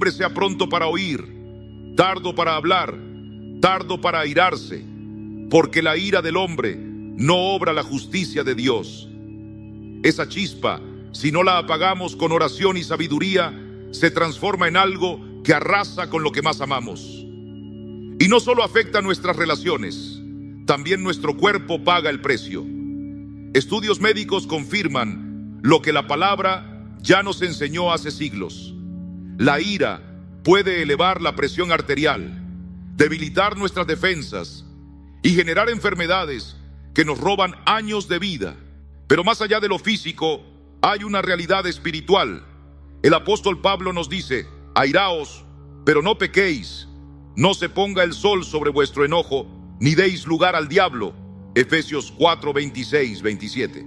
hombre sea pronto para oír, tardo para hablar, tardo para airarse, porque la ira del hombre no obra la justicia de Dios. Esa chispa, si no la apagamos con oración y sabiduría, se transforma en algo que arrasa con lo que más amamos. Y no solo afecta nuestras relaciones, también nuestro cuerpo paga el precio. Estudios médicos confirman lo que la palabra ya nos enseñó hace siglos. La ira puede elevar la presión arterial, debilitar nuestras defensas y generar enfermedades que nos roban años de vida. Pero más allá de lo físico, hay una realidad espiritual. El apóstol Pablo nos dice: airaos, pero no pequéis. No se ponga el sol sobre vuestro enojo, ni deis lugar al diablo. Efesios 4, 26, 27.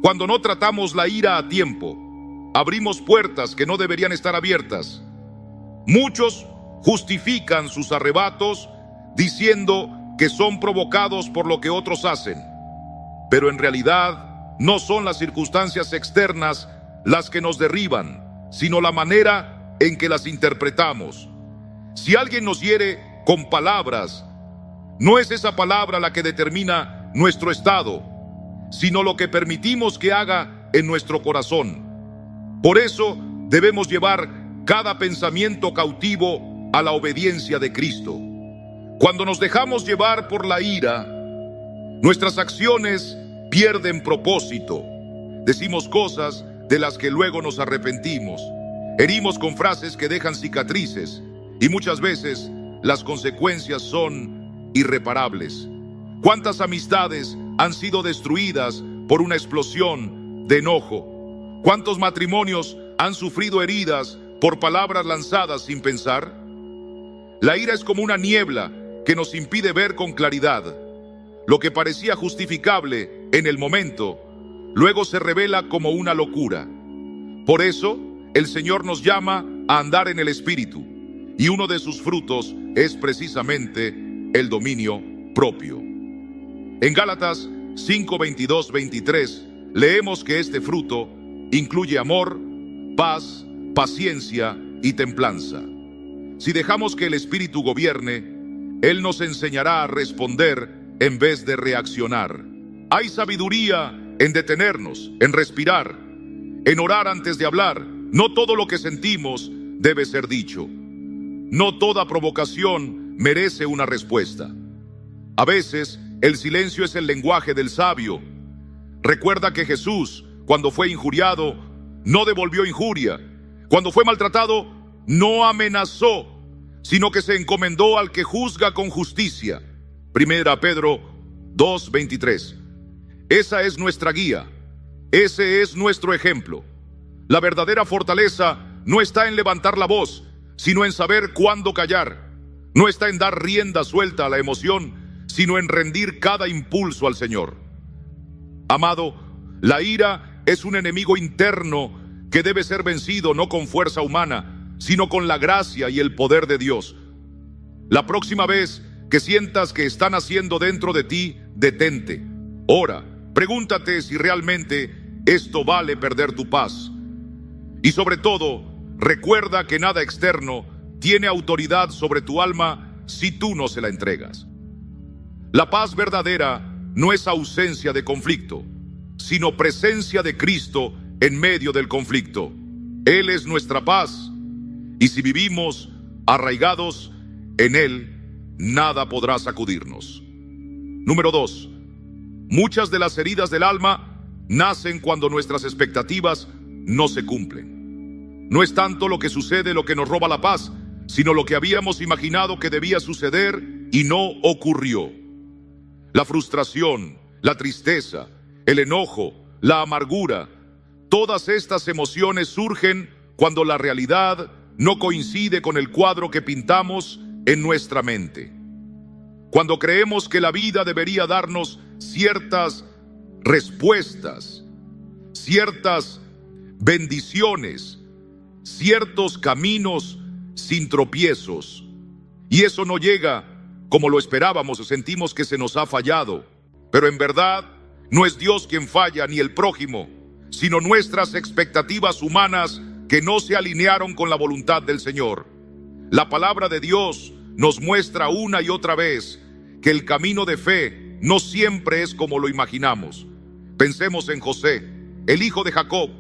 Cuando no tratamos la ira a tiempo, abrimos puertas que no deberían estar abiertas. Muchos justifican sus arrebatos diciendo que son provocados por lo que otros hacen. Pero en realidad no son las circunstancias externas las que nos derriban, sino la manera en que las interpretamos. Si alguien nos hiere con palabras, no es esa palabra la que determina nuestro estado, sino lo que permitimos que haga en nuestro corazón. Por eso debemos llevar cada pensamiento cautivo a la obediencia de Cristo. Cuando nos dejamos llevar por la ira, nuestras acciones pierden propósito. Decimos cosas de las que luego nos arrepentimos. Herimos con frases que dejan cicatrices, y muchas veces las consecuencias son irreparables. ¿Cuántas amistades han sido destruidas por una explosión de enojo? ¿Cuántos matrimonios han sufrido heridas por palabras lanzadas sin pensar? La ira es como una niebla que nos impide ver con claridad. Lo que parecía justificable en el momento, luego se revela como una locura. Por eso, el Señor nos llama a andar en el Espíritu, y uno de sus frutos es precisamente el dominio propio. En Gálatas 5, 22, 23, leemos que este fruto incluye amor, paz, paciencia y templanza. Si dejamos que el Espíritu gobierne, Él nos enseñará a responder en vez de reaccionar. Hay sabiduría en detenernos, en respirar, en orar antes de hablar. No todo lo que sentimos debe ser dicho. No toda provocación merece una respuesta. A veces, el silencio es el lenguaje del sabio. Recuerda que Jesús, cuando fue injuriado, no devolvió injuria. Cuando fue maltratado, no amenazó, sino que se encomendó al que juzga con justicia. Primera Pedro 2, 23. Esa es nuestra guía. Ese es nuestro ejemplo. La verdadera fortaleza no está en levantar la voz, sino en saber cuándo callar. No está en dar rienda suelta a la emoción, sino en rendir cada impulso al Señor. Amado, la ira es un enemigo interno que debe ser vencido no con fuerza humana, sino con la gracia y el poder de Dios. La próxima vez que sientas que está naciendo dentro de ti, detente, ora, pregúntate si realmente esto vale perder tu paz. Y sobre todo, recuerda que nada externo tiene autoridad sobre tu alma si tú no se la entregas. La paz verdadera no es ausencia de conflicto, sino presencia de Cristo en medio del conflicto. Él es nuestra paz, y si vivimos arraigados en Él, nada podrá sacudirnos. Número 2. Muchas de las heridas del alma nacen cuando nuestras expectativas no se cumplen. No es tanto lo que sucede lo que nos roba la paz, sino lo que habíamos imaginado que debía suceder y no ocurrió. La frustración, la tristeza, el enojo, la amargura, todas estas emociones surgen cuando la realidad no coincide con el cuadro que pintamos en nuestra mente. Cuando creemos que la vida debería darnos ciertas respuestas, ciertas bendiciones, ciertos caminos sin tropiezos, y eso no llega como lo esperábamos, sentimos que se nos ha fallado. Pero en verdad no es Dios quien falla ni el prójimo, sino nuestras expectativas humanas que no se alinearon con la voluntad del Señor. La palabra de Dios nos muestra una y otra vez que el camino de fe no siempre es como lo imaginamos. Pensemos en José, el hijo de Jacob.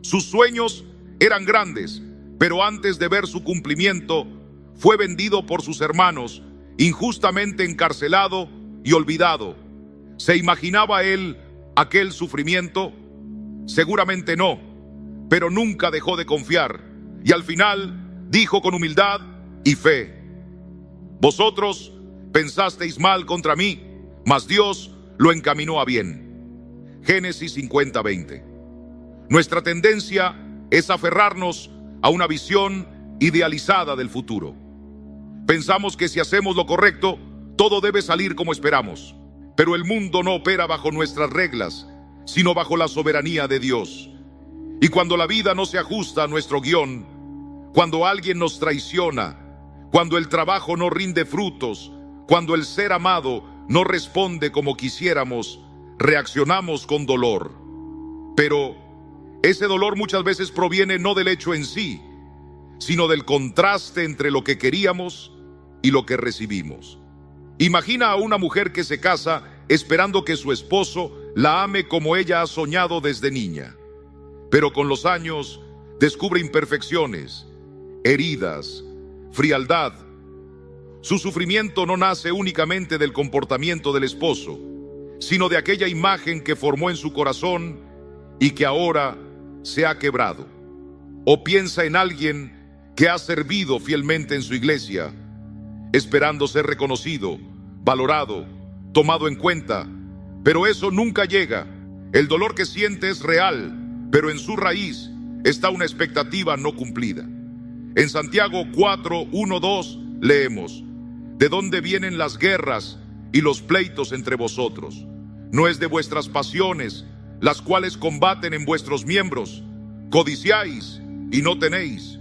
Sus sueños eran grandes, pero antes de ver su cumplimiento, fue vendido por sus hermanos, injustamente encarcelado y olvidado. ¿Se imaginaba él aquel sufrimiento? Seguramente no, pero nunca dejó de confiar, y al final dijo con humildad y fe: vosotros pensasteis mal contra mí, mas Dios lo encaminó a bien. Génesis 50:20. Nuestra tendencia es aferrarnos a una visión idealizada del futuro. Pensamos que si hacemos lo correcto, todo debe salir como esperamos. Pero el mundo no opera bajo nuestras reglas, sino bajo la soberanía de Dios. Y cuando la vida no se ajusta a nuestro guión, cuando alguien nos traiciona, cuando el trabajo no rinde frutos, cuando el ser amado no responde como quisiéramos, reaccionamos con dolor. Pero ese dolor muchas veces proviene no del hecho en sí, sino del contraste entre lo que queríamos y lo que recibimos. Imagina a una mujer que se casa esperando que su esposo la ame como ella ha soñado desde niña. Pero con los años descubre imperfecciones, heridas, frialdad. Su sufrimiento no nace únicamente del comportamiento del esposo, sino de aquella imagen que formó en su corazón y que ahora se ha quebrado. O piensa en alguien que ha servido fielmente en su iglesia, esperando ser reconocido, valorado, tomado en cuenta, pero eso nunca llega. El dolor que siente es real, pero en su raíz está una expectativa no cumplida. En Santiago 4:1-2 leemos: ¿de dónde vienen las guerras y los pleitos entre vosotros? ¿No es de vuestras pasiones, las cuales combaten en vuestros miembros? Codiciáis y no tenéis.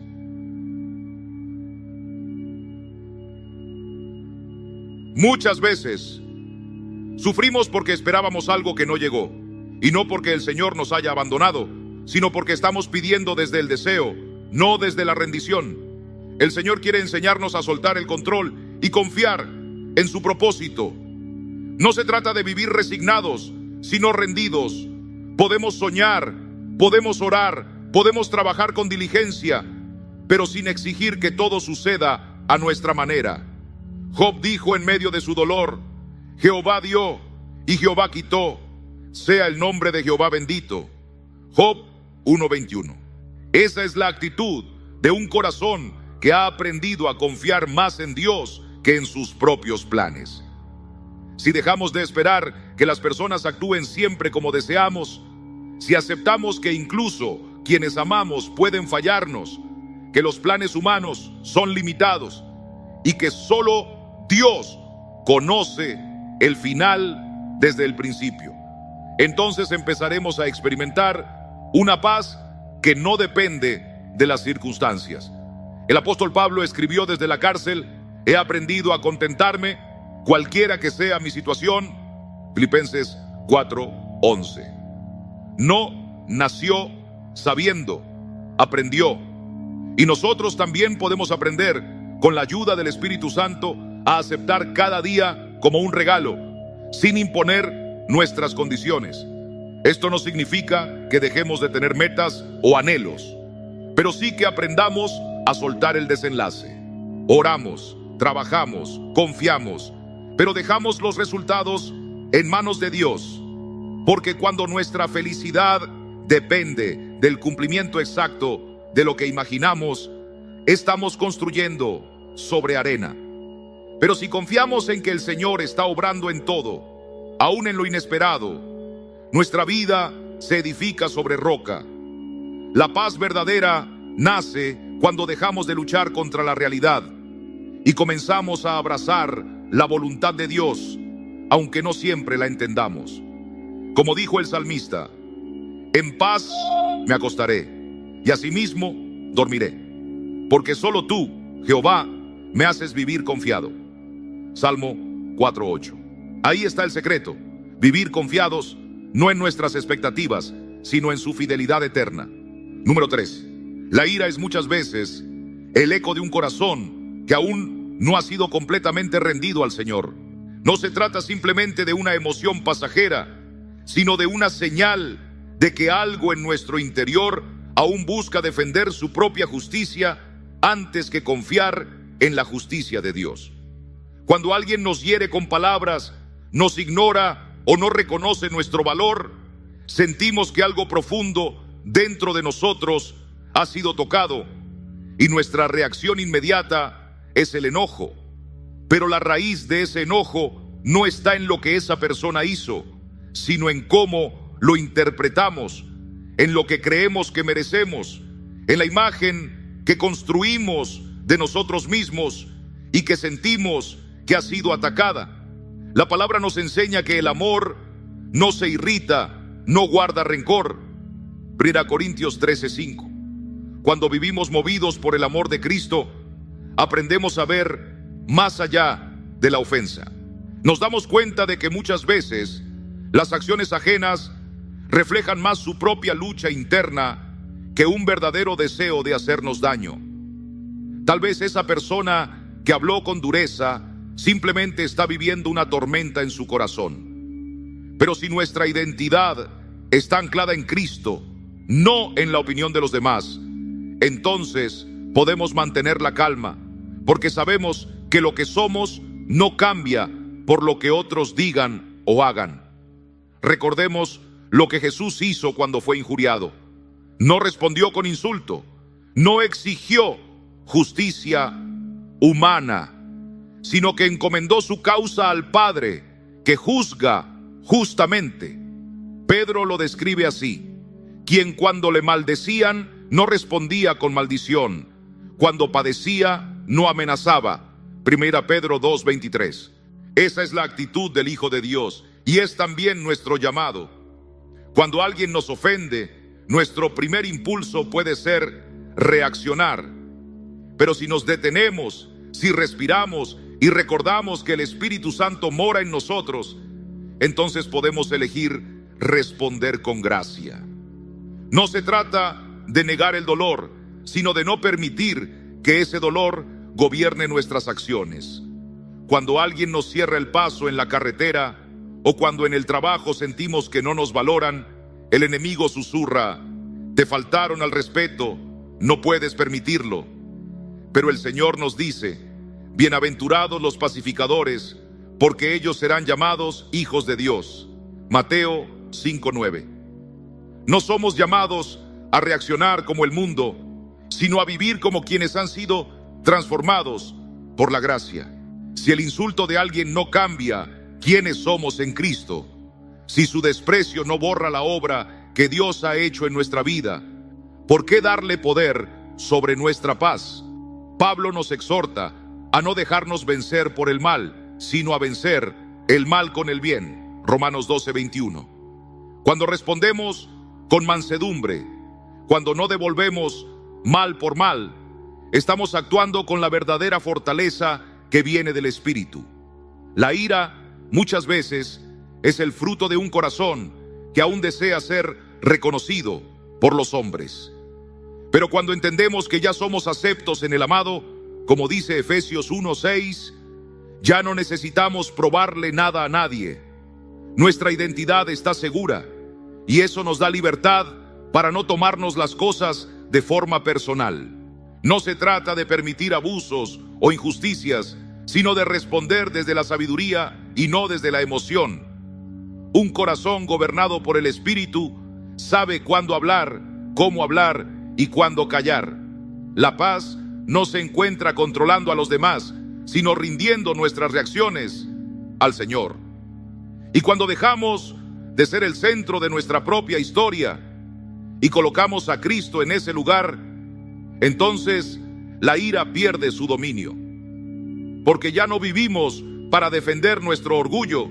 Muchas veces sufrimos porque esperábamos algo que no llegó, y no porque el Señor nos haya abandonado, sino porque estamos pidiendo desde el deseo, no desde la rendición. El Señor quiere enseñarnos a soltar el control y confiar en su propósito. No se trata de vivir resignados, sino rendidos. Podemos soñar, podemos orar, podemos trabajar con diligencia, pero sin exigir que todo suceda a nuestra manera. Job dijo en medio de su dolor: Jehová dio y Jehová quitó, sea el nombre de Jehová bendito. Job 1:21. Esa es la actitud de un corazón que ha aprendido a confiar más en Dios que en sus propios planes. Si dejamos de esperar que las personas actúen siempre como deseamos, si aceptamos que incluso quienes amamos pueden fallarnos, que los planes humanos son limitados y que solo Dios conoce el final desde el principio, entonces empezaremos a experimentar una paz que no depende de las circunstancias. El apóstol Pablo escribió desde la cárcel: he aprendido a contentarme cualquiera que sea mi situación. Filipenses 4:11. No nació sabiendo, aprendió. Y nosotros también podemos aprender, con la ayuda del Espíritu Santo, a aceptar cada día como un regalo, sin imponer nuestras condiciones. Esto no significa que dejemos de tener metas o anhelos, pero sí que aprendamos a soltar el desenlace. Oramos, trabajamos, confiamos, pero dejamos los resultados en manos de Dios, porque cuando nuestra felicidad depende del cumplimiento exacto de lo que imaginamos, estamos construyendo sobre arena. Pero si confiamos en que el Señor está obrando en todo, aún en lo inesperado, nuestra vida se edifica sobre roca. La paz verdadera nace cuando dejamos de luchar contra la realidad y comenzamos a abrazar la voluntad de Dios, aunque no siempre la entendamos. Como dijo el salmista: en paz me acostaré y asimismo dormiré, porque solo tú, Jehová, me haces vivir confiado. Salmo 4:8. Ahí está el secreto: vivir confiados no en nuestras expectativas, sino en su fidelidad eterna. Número 3. La ira es muchas veces el eco de un corazón que aún no ha sido completamente rendido al Señor. No se trata simplemente de una emoción pasajera, sino de una señal de que algo en nuestro interior aún busca defender su propia justicia antes que confiar en la justicia de Dios. Cuando alguien nos hiere con palabras, nos ignora o no reconoce nuestro valor, sentimos que algo profundo dentro de nosotros ha sido tocado y nuestra reacción inmediata es el enojo. Pero la raíz de ese enojo no está en lo que esa persona hizo, sino en cómo lo interpretamos, en lo que creemos que merecemos, en la imagen que construimos de nosotros mismos y que sentimos que ha sido atacada. La palabra nos enseña que el amor no se irrita, no guarda rencor. 1 Corintios 13:5. Cuando vivimos movidos por el amor de Cristo, aprendemos a ver más allá de la ofensa. Nos damos cuenta de que muchas veces las acciones ajenas reflejan más su propia lucha interna que un verdadero deseo de hacernos daño. Tal vez esa persona que habló con dureza simplemente está viviendo una tormenta en su corazón. Pero si nuestra identidad está anclada en Cristo, no en la opinión de los demás, entonces podemos mantener la calma, porque sabemos que lo que somos no cambia por lo que otros digan o hagan. Recordemos lo que Jesús hizo cuando fue injuriado. No respondió con insulto, no exigió justicia humana, sino que encomendó su causa al Padre, que juzga justamente. Pedro lo describe así: quien cuando le maldecían no respondía con maldición, cuando padecía no amenazaba. 1 Pedro 2:23. Esa es la actitud del Hijo de Dios y es también nuestro llamado. Cuando alguien nos ofende, nuestro primer impulso puede ser reaccionar. Pero si nos detenemos, si respiramos y recordamos que el Espíritu Santo mora en nosotros, entonces podemos elegir responder con gracia. No se trata de negar el dolor, sino de no permitir que ese dolor gobierne nuestras acciones. Cuando alguien nos cierra el paso en la carretera o cuando en el trabajo sentimos que no nos valoran, el enemigo susurra: te faltaron al respeto, no puedes permitirlo. Pero el Señor nos dice: bienaventurados los pacificadores, porque ellos serán llamados hijos de Dios. Mateo 5:9. No somos llamados a reaccionar como el mundo, sino a vivir como quienes han sido transformados por la gracia. Si el insulto de alguien no cambia quiénes somos en Cristo, si su desprecio no borra la obra que Dios ha hecho en nuestra vida, ¿por qué darle poder sobre nuestra paz? Pablo nos exhorta a no dejarnos vencer por el mal, sino a vencer el mal con el bien. Romanos 12:21. Cuando respondemos con mansedumbre, cuando no devolvemos mal por mal, estamos actuando con la verdadera fortaleza que viene del Espíritu. La ira muchas veces es el fruto de un corazón que aún desea ser reconocido por los hombres. Pero cuando entendemos que ya somos aceptos en el amado, como dice Efesios 1:6, ya no necesitamos probarle nada a nadie. Nuestra identidad está segura y eso nos da libertad para no tomarnos las cosas de forma personal. No se trata de permitir abusos o injusticias, sino de responder desde la sabiduría y no desde la emoción. Un corazón gobernado por el Espíritu sabe cuándo hablar, cómo hablar y cuándo callar. La paz no se encuentra controlando a los demás, sino rindiendo nuestras reacciones al Señor. Y cuando dejamos de ser el centro de nuestra propia historia y colocamos a Cristo en ese lugar, entonces la ira pierde su dominio. Porque ya no vivimos para defender nuestro orgullo,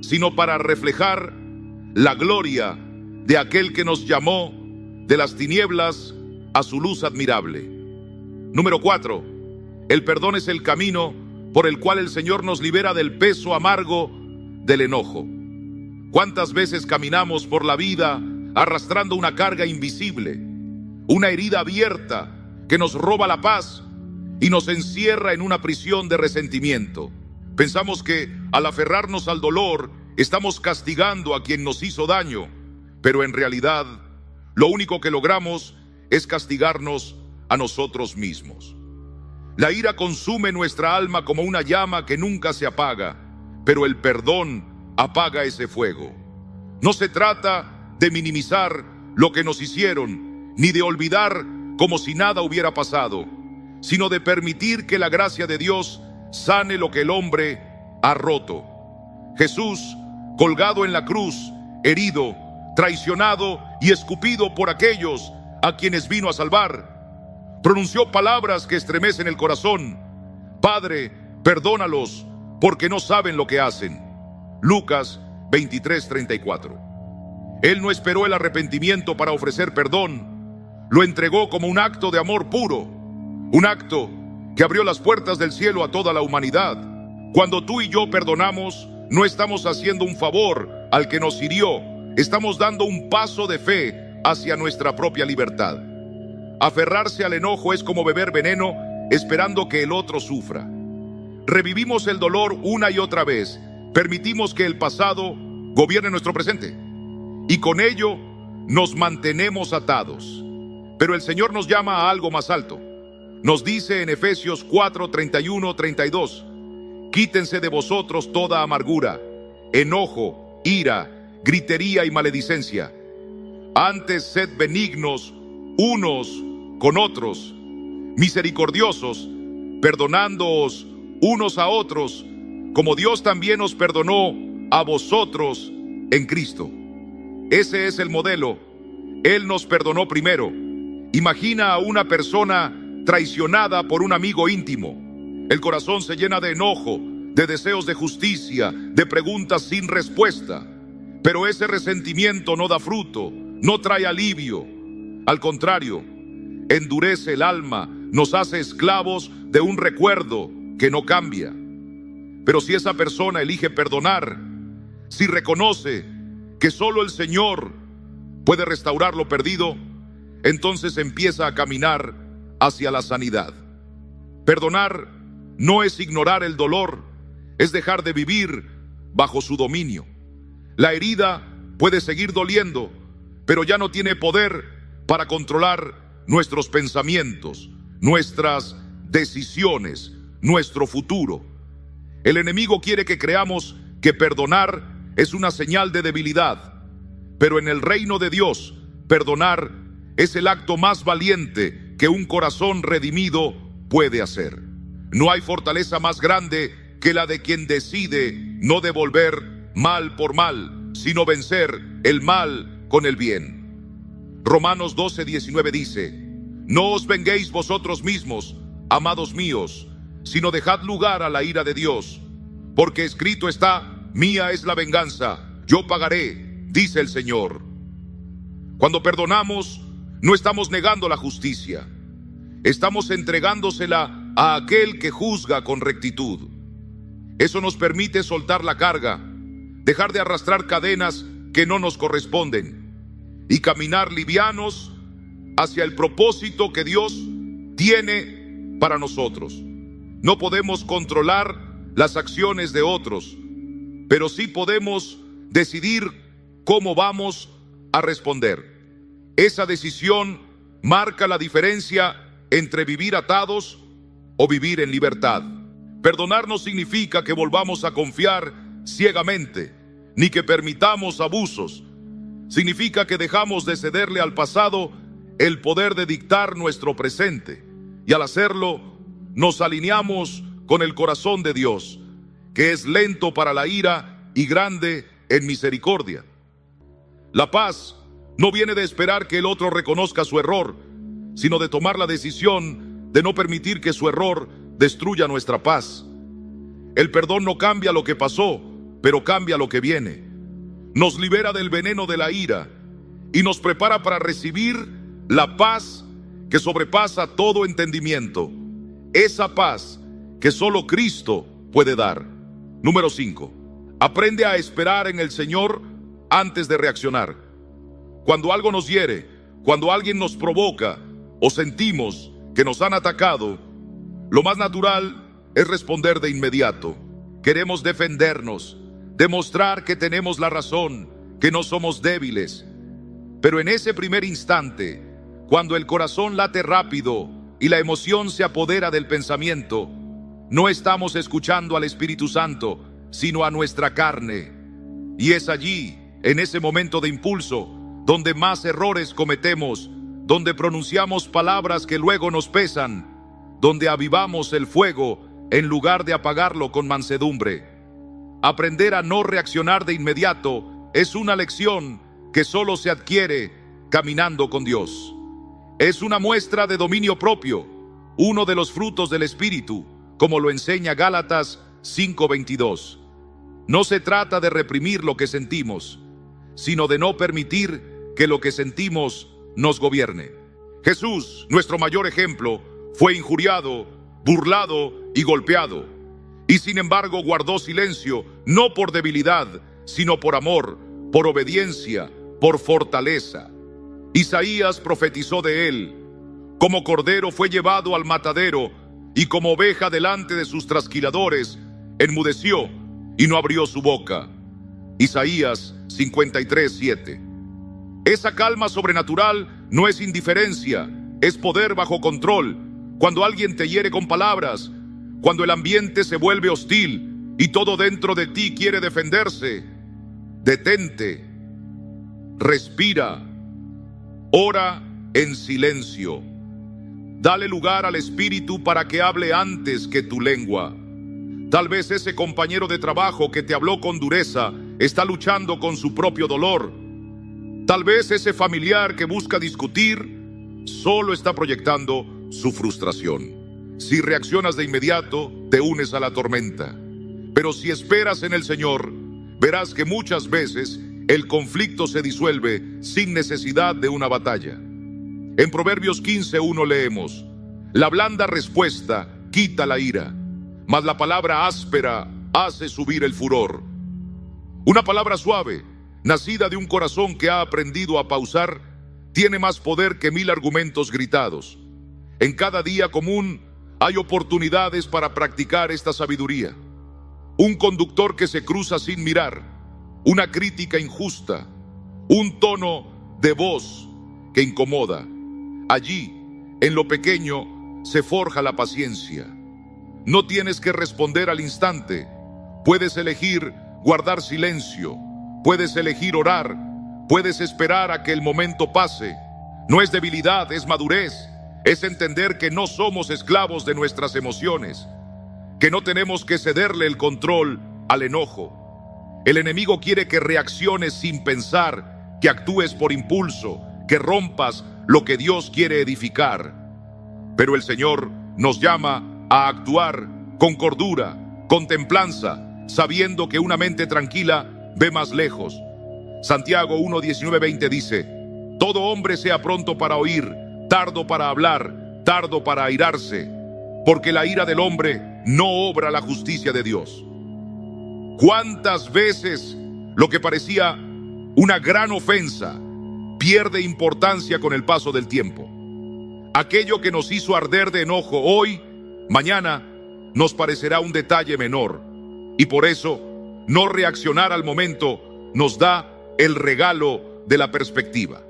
sino para reflejar la gloria de aquel que nos llamó de las tinieblas a su luz admirable. Número 4. El perdón es el camino por el cual el Señor nos libera del peso amargo del enojo. ¿Cuántas veces caminamos por la vida arrastrando una carga invisible? una herida abierta que nos roba la paz y nos encierra en una prisión de resentimiento. Pensamos que al aferrarnos al dolor estamos castigando a quien nos hizo daño, pero en realidad lo único que logramos es castigarnos a nosotros mismos. La ira consume nuestra alma como una llama que nunca se apaga, pero el perdón apaga ese fuego. No se trata de minimizar lo que nos hicieron, ni de olvidar como si nada hubiera pasado, sino de permitir que la gracia de Dios sane lo que el hombre ha roto. Jesús, colgado en la cruz, herido, traicionado y escupido por aquellos a quienes vino a salvar, pronunció palabras que estremecen el corazón. Padre, perdónalos, porque no saben lo que hacen. Lucas 23:34. Él no esperó el arrepentimiento para ofrecer perdón. Lo entregó como un acto de amor puro, un acto que abrió las puertas del cielo a toda la humanidad. Cuando tú y yo perdonamos, no estamos haciendo un favor al que nos hirió, estamos dando un paso de fe hacia nuestra propia libertad. Aferrarse al enojo es como beber veneno esperando que el otro sufra. Revivimos el dolor una y otra vez, permitimos que el pasado gobierne nuestro presente y con ello nos mantenemos atados. Pero el Señor nos llama a algo más alto. Nos dice en Efesios 4:31-32: quítense de vosotros toda amargura, enojo, ira, gritería y maledicencia. Antes sed benignos unos con otros, misericordiosos, perdonándoos unos a otros, como Dios también os perdonó a vosotros en Cristo. Ese es el modelo. Él nos perdonó primero. Imagina a una persona traicionada por un amigo íntimo. El corazón se llena de enojo, de deseos de justicia, de preguntas sin respuesta. Pero ese resentimiento no da fruto, no trae alivio. Al contrario, endurece el alma, nos hace esclavos de un recuerdo que no cambia. Pero si esa persona elige perdonar, si reconoce que solo el Señor puede restaurar lo perdido, entonces empieza a caminar hacia la sanidad. Perdonar no es ignorar el dolor, es dejar de vivir bajo su dominio. La herida puede seguir doliendo, pero ya no tiene poder para controlar nuestros pensamientos, nuestras decisiones, nuestro futuro. El enemigo quiere que creamos que perdonar es una señal de debilidad, pero en el reino de Dios, perdonar es el acto más valiente que un corazón redimido puede hacer. No hay fortaleza más grande que la de quien decide no devolver mal por mal, sino vencer el mal con el bien. Romanos 12:19 dice: no os venguéis vosotros mismos, amados míos, sino dejad lugar a la ira de Dios, porque escrito está: mía es la venganza, yo pagaré, dice el Señor. Cuando perdonamos, no estamos negando la justicia, estamos entregándosela a aquel que juzga con rectitud. Eso nos permite soltar la carga, dejar de arrastrar cadenas que no nos corresponden y caminar livianos hacia el propósito que Dios tiene para nosotros. No podemos controlar las acciones de otros, pero sí podemos decidir cómo vamos a responder. Esa decisión marca la diferencia entre vivir atados o vivir en libertad. Perdonar no significa que volvamos a confiar ciegamente, ni que permitamos abusos. Significa que dejamos de cederle al pasado el poder de dictar nuestro presente, y al hacerlo nos alineamos con el corazón de Dios, que es lento para la ira y grande en misericordia. La paz no viene de esperar que el otro reconozca su error, sino de tomar la decisión de no permitir que su error destruya nuestra paz. El perdón no cambia lo que pasó, pero cambia lo que viene. Nos libera del veneno de la ira y nos prepara para recibir la paz que sobrepasa todo entendimiento. Esa paz que solo Cristo puede dar. Número 5. Aprende a esperar en el Señor antes de reaccionar. Cuando algo nos hiere, cuando alguien nos provoca, o sentimos que nos han atacado, lo más natural es responder de inmediato. Queremos defendernos, demostrar que tenemos la razón, que no somos débiles. Pero en ese primer instante, cuando el corazón late rápido y la emoción se apodera del pensamiento, no estamos escuchando al Espíritu Santo, sino a nuestra carne. Y es allí, en ese momento de impulso, donde más errores cometemos, donde pronunciamos palabras que luego nos pesan, donde avivamos el fuego en lugar de apagarlo con mansedumbre. Aprender a no reaccionar de inmediato es una lección que solo se adquiere caminando con Dios. Es una muestra de dominio propio, uno de los frutos del Espíritu, como lo enseña Gálatas 5:22. No se trata de reprimir lo que sentimos, sino de no permitir que lo que sentimos nos gobierne. Jesús, nuestro mayor ejemplo, fue injuriado, burlado y golpeado, y sin embargo guardó silencio, no por debilidad, sino por amor, por obediencia, por fortaleza. Isaías profetizó de él: como cordero fue llevado al matadero, y como oveja delante de sus trasquiladores, enmudeció y no abrió su boca. Isaías 53:7. Esa calma sobrenatural no es indiferencia, es poder bajo control. Cuando alguien te hiere con palabras, cuando el ambiente se vuelve hostil y todo dentro de ti quiere defenderse, detente, respira, ora en silencio. Dale lugar al Espíritu para que hable antes que tu lengua. Tal vez ese compañero de trabajo que te habló con dureza está luchando con su propio dolor. Tal vez ese familiar que busca discutir solo está proyectando su frustración. Si reaccionas de inmediato, te unes a la tormenta. Pero si esperas en el Señor, verás que muchas veces el conflicto se disuelve sin necesidad de una batalla. En Proverbios 15:1 leemos: la blanda respuesta quita la ira, mas la palabra áspera hace subir el furor. Una palabra suave, nacida de un corazón que ha aprendido a pausar, tiene más poder que 1000 argumentos gritados. En cada día común hay oportunidades para practicar esta sabiduría. Un conductor que se cruza sin mirar, una crítica injusta, un tono de voz que incomoda. Allí, en lo pequeño, se forja la paciencia. No tienes que responder al instante. Puedes elegir guardar silencio, puedes elegir orar, puedes esperar a que el momento pase. No es debilidad, es madurez. Es entender que no somos esclavos de nuestras emociones, que no tenemos que cederle el control al enojo. El enemigo quiere que reacciones sin pensar, que actúes por impulso, que rompas lo que Dios quiere edificar. Pero el Señor nos llama a actuar con cordura, con templanza, sabiendo que una mente tranquila ve más lejos. Santiago 1:19-20 dice: todo hombre sea pronto para oír, tardo para hablar, tardo para airarse, porque la ira del hombre no obra la justicia de Dios. ¿Cuántas veces lo que parecía una gran ofensa pierde importancia con el paso del tiempo? Aquello que nos hizo arder de enojo hoy, mañana nos parecerá un detalle menor, y por eso no reaccionar al momento nos da el regalo de la perspectiva.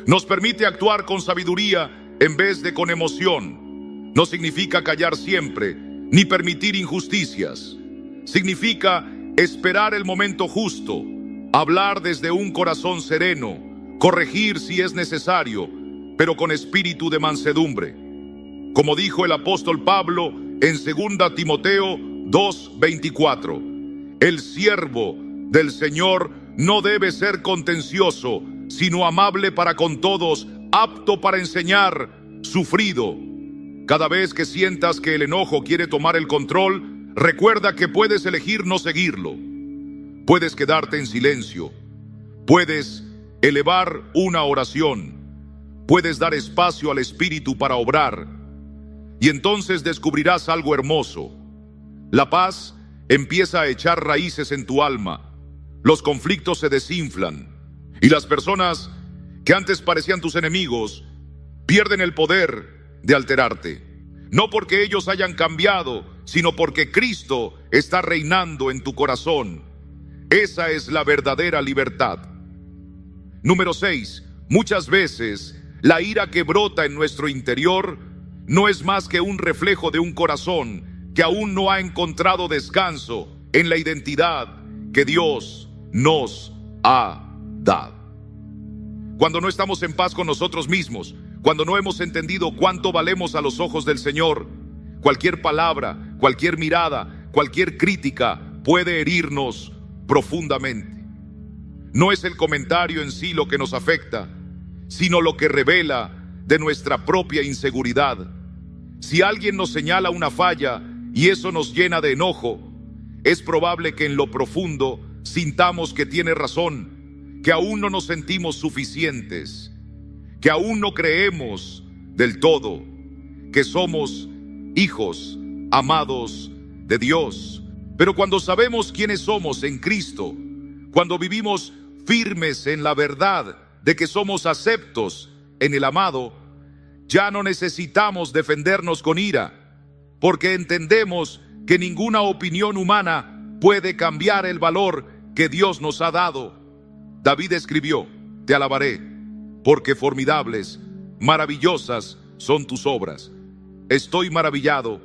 Nos permite actuar con sabiduría en vez de con emoción. No significa callar siempre, ni permitir injusticias. Significa esperar el momento justo, hablar desde un corazón sereno, corregir si es necesario, pero con espíritu de mansedumbre. Como dijo el apóstol Pablo en 2 Timoteo 2:24, el siervo del Señor no debe ser contencioso, sino amable para con todos, apto para enseñar, sufrido. Cada vez que sientas que el enojo quiere tomar el control, recuerda que puedes elegir no seguirlo. Puedes quedarte en silencio. Puedes elevar una oración. Puedes dar espacio al Espíritu para obrar. Y entonces descubrirás algo hermoso. La paz empieza a echar raíces en tu alma. Los conflictos se desinflan. Y las personas que antes parecían tus enemigos pierden el poder de alterarte. No porque ellos hayan cambiado, sino porque Cristo está reinando en tu corazón. Esa es la verdadera libertad. Número 6. Muchas veces la ira que brota en nuestro interior no es más que un reflejo de un corazón que aún no ha encontrado descanso en la identidad que Dios nos ha dado. Cuando no estamos en paz con nosotros mismos, cuando no hemos entendido cuánto valemos a los ojos del Señor, cualquier palabra, cualquier mirada, cualquier crítica puede herirnos profundamente. No es el comentario en sí lo que nos afecta, sino lo que revela de nuestra propia inseguridad. Si alguien nos señala una falla y eso nos llena de enojo, es probable que en lo profundo sintamos que tiene razón, que aún no nos sentimos suficientes, que aún no creemos del todo que somos hijos amados de Dios. Pero cuando sabemos quiénes somos en Cristo, cuando vivimos firmes en la verdad de que somos aceptos en el amado, ya no necesitamos defendernos con ira, porque entendemos que ninguna opinión humana puede cambiar el valor que Dios nos ha dado. David escribió: te alabaré, porque formidables, maravillosas son tus obras. Estoy maravillado,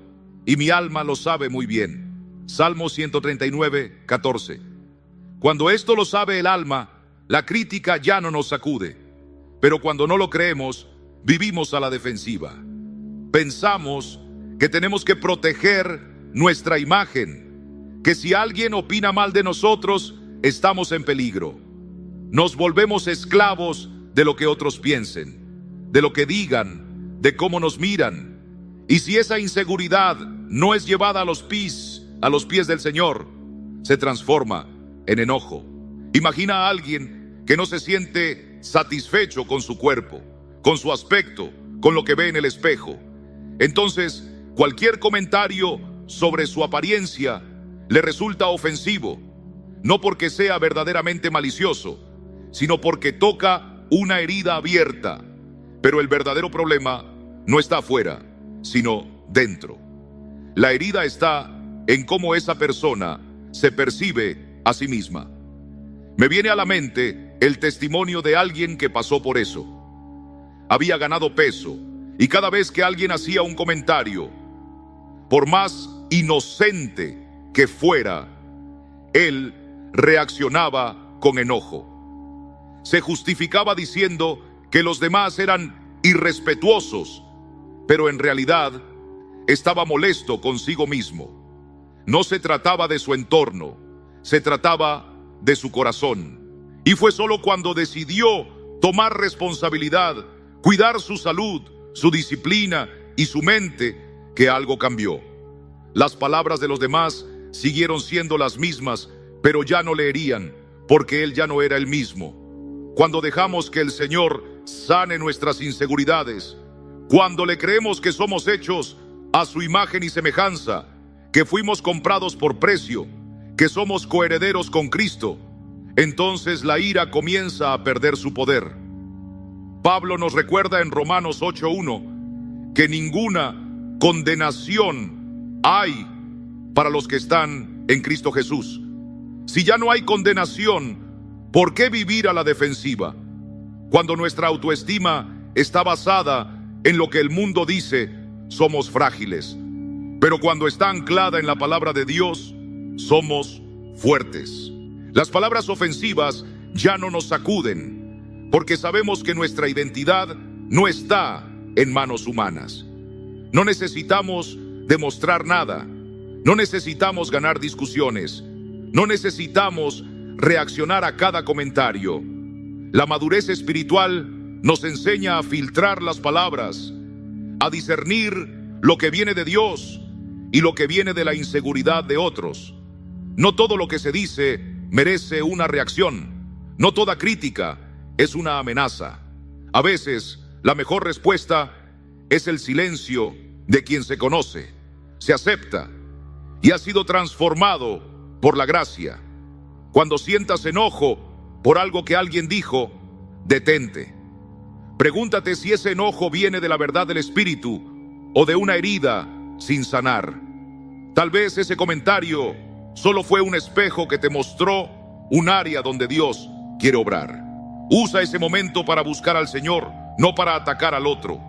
y mi alma lo sabe muy bien. Salmo 139, 14. Cuando esto lo sabe el alma, la crítica ya no nos sacude. Pero cuando no lo creemos, vivimos a la defensiva. Pensamos que tenemos que proteger nuestra imagen, que si alguien opina mal de nosotros, estamos en peligro. Nos volvemos esclavos de lo que otros piensen, de lo que digan, de cómo nos miran. Y si esa inseguridad no es llevada a los pies del Señor, se transforma en enojo. Imagina a alguien que no se siente satisfecho con su cuerpo, con su aspecto, con lo que ve en el espejo. Entonces, cualquier comentario sobre su apariencia le resulta ofensivo, no porque sea verdaderamente malicioso, sino porque toca una herida abierta. Pero el verdadero problema no está afuera, sino dentro. La herida está en cómo esa persona se percibe a sí misma. Me viene a la mente el testimonio de alguien que pasó por eso. Había ganado peso y cada vez que alguien hacía un comentario, por más inocente que fuera, él reaccionaba con enojo. Se justificaba diciendo que los demás eran irrespetuosos, pero en realidad estaba molesto consigo mismo. No se trataba de su entorno, se trataba de su corazón. Y fue solo cuando decidió tomar responsabilidad, cuidar su salud, su disciplina y su mente, que algo cambió. Las palabras de los demás siguieron siendo las mismas, pero ya no le herían, porque él ya no era el mismo. Cuando dejamos que el Señor sane nuestras inseguridades, cuando le creemos que somos hechos a su imagen y semejanza, que fuimos comprados por precio, que somos coherederos con Cristo, entonces la ira comienza a perder su poder. Pablo nos recuerda en Romanos 8:1 que ninguna condenación hay para los que están en Cristo Jesús. Si ya no hay condenación, ¿por qué vivir a la defensiva? Cuando nuestra autoestima está basada en lo que el mundo dice, somos frágiles. Pero cuando está anclada en la palabra de Dios, somos fuertes. Las palabras ofensivas ya no nos sacuden, porque sabemos que nuestra identidad no está en manos humanas. No necesitamos demostrar nada, no necesitamos ganar discusiones, no necesitamos reaccionar a cada comentario. La madurez espiritual nos enseña a filtrar las palabras, a discernir lo que viene de Dios y lo que viene de la inseguridad de otros. No todo lo que se dice merece una reacción. No toda crítica es una amenaza. A veces, la mejor respuesta es el silencio de quien se conoce, se acepta y ha sido transformado por la gracia. Cuando sientas enojo por algo que alguien dijo, detente. Pregúntate si ese enojo viene de la verdad del Espíritu o de una herida sin sanar. Tal vez ese comentario solo fue un espejo que te mostró un área donde Dios quiere obrar. Usa ese momento para buscar al Señor, no para atacar al otro.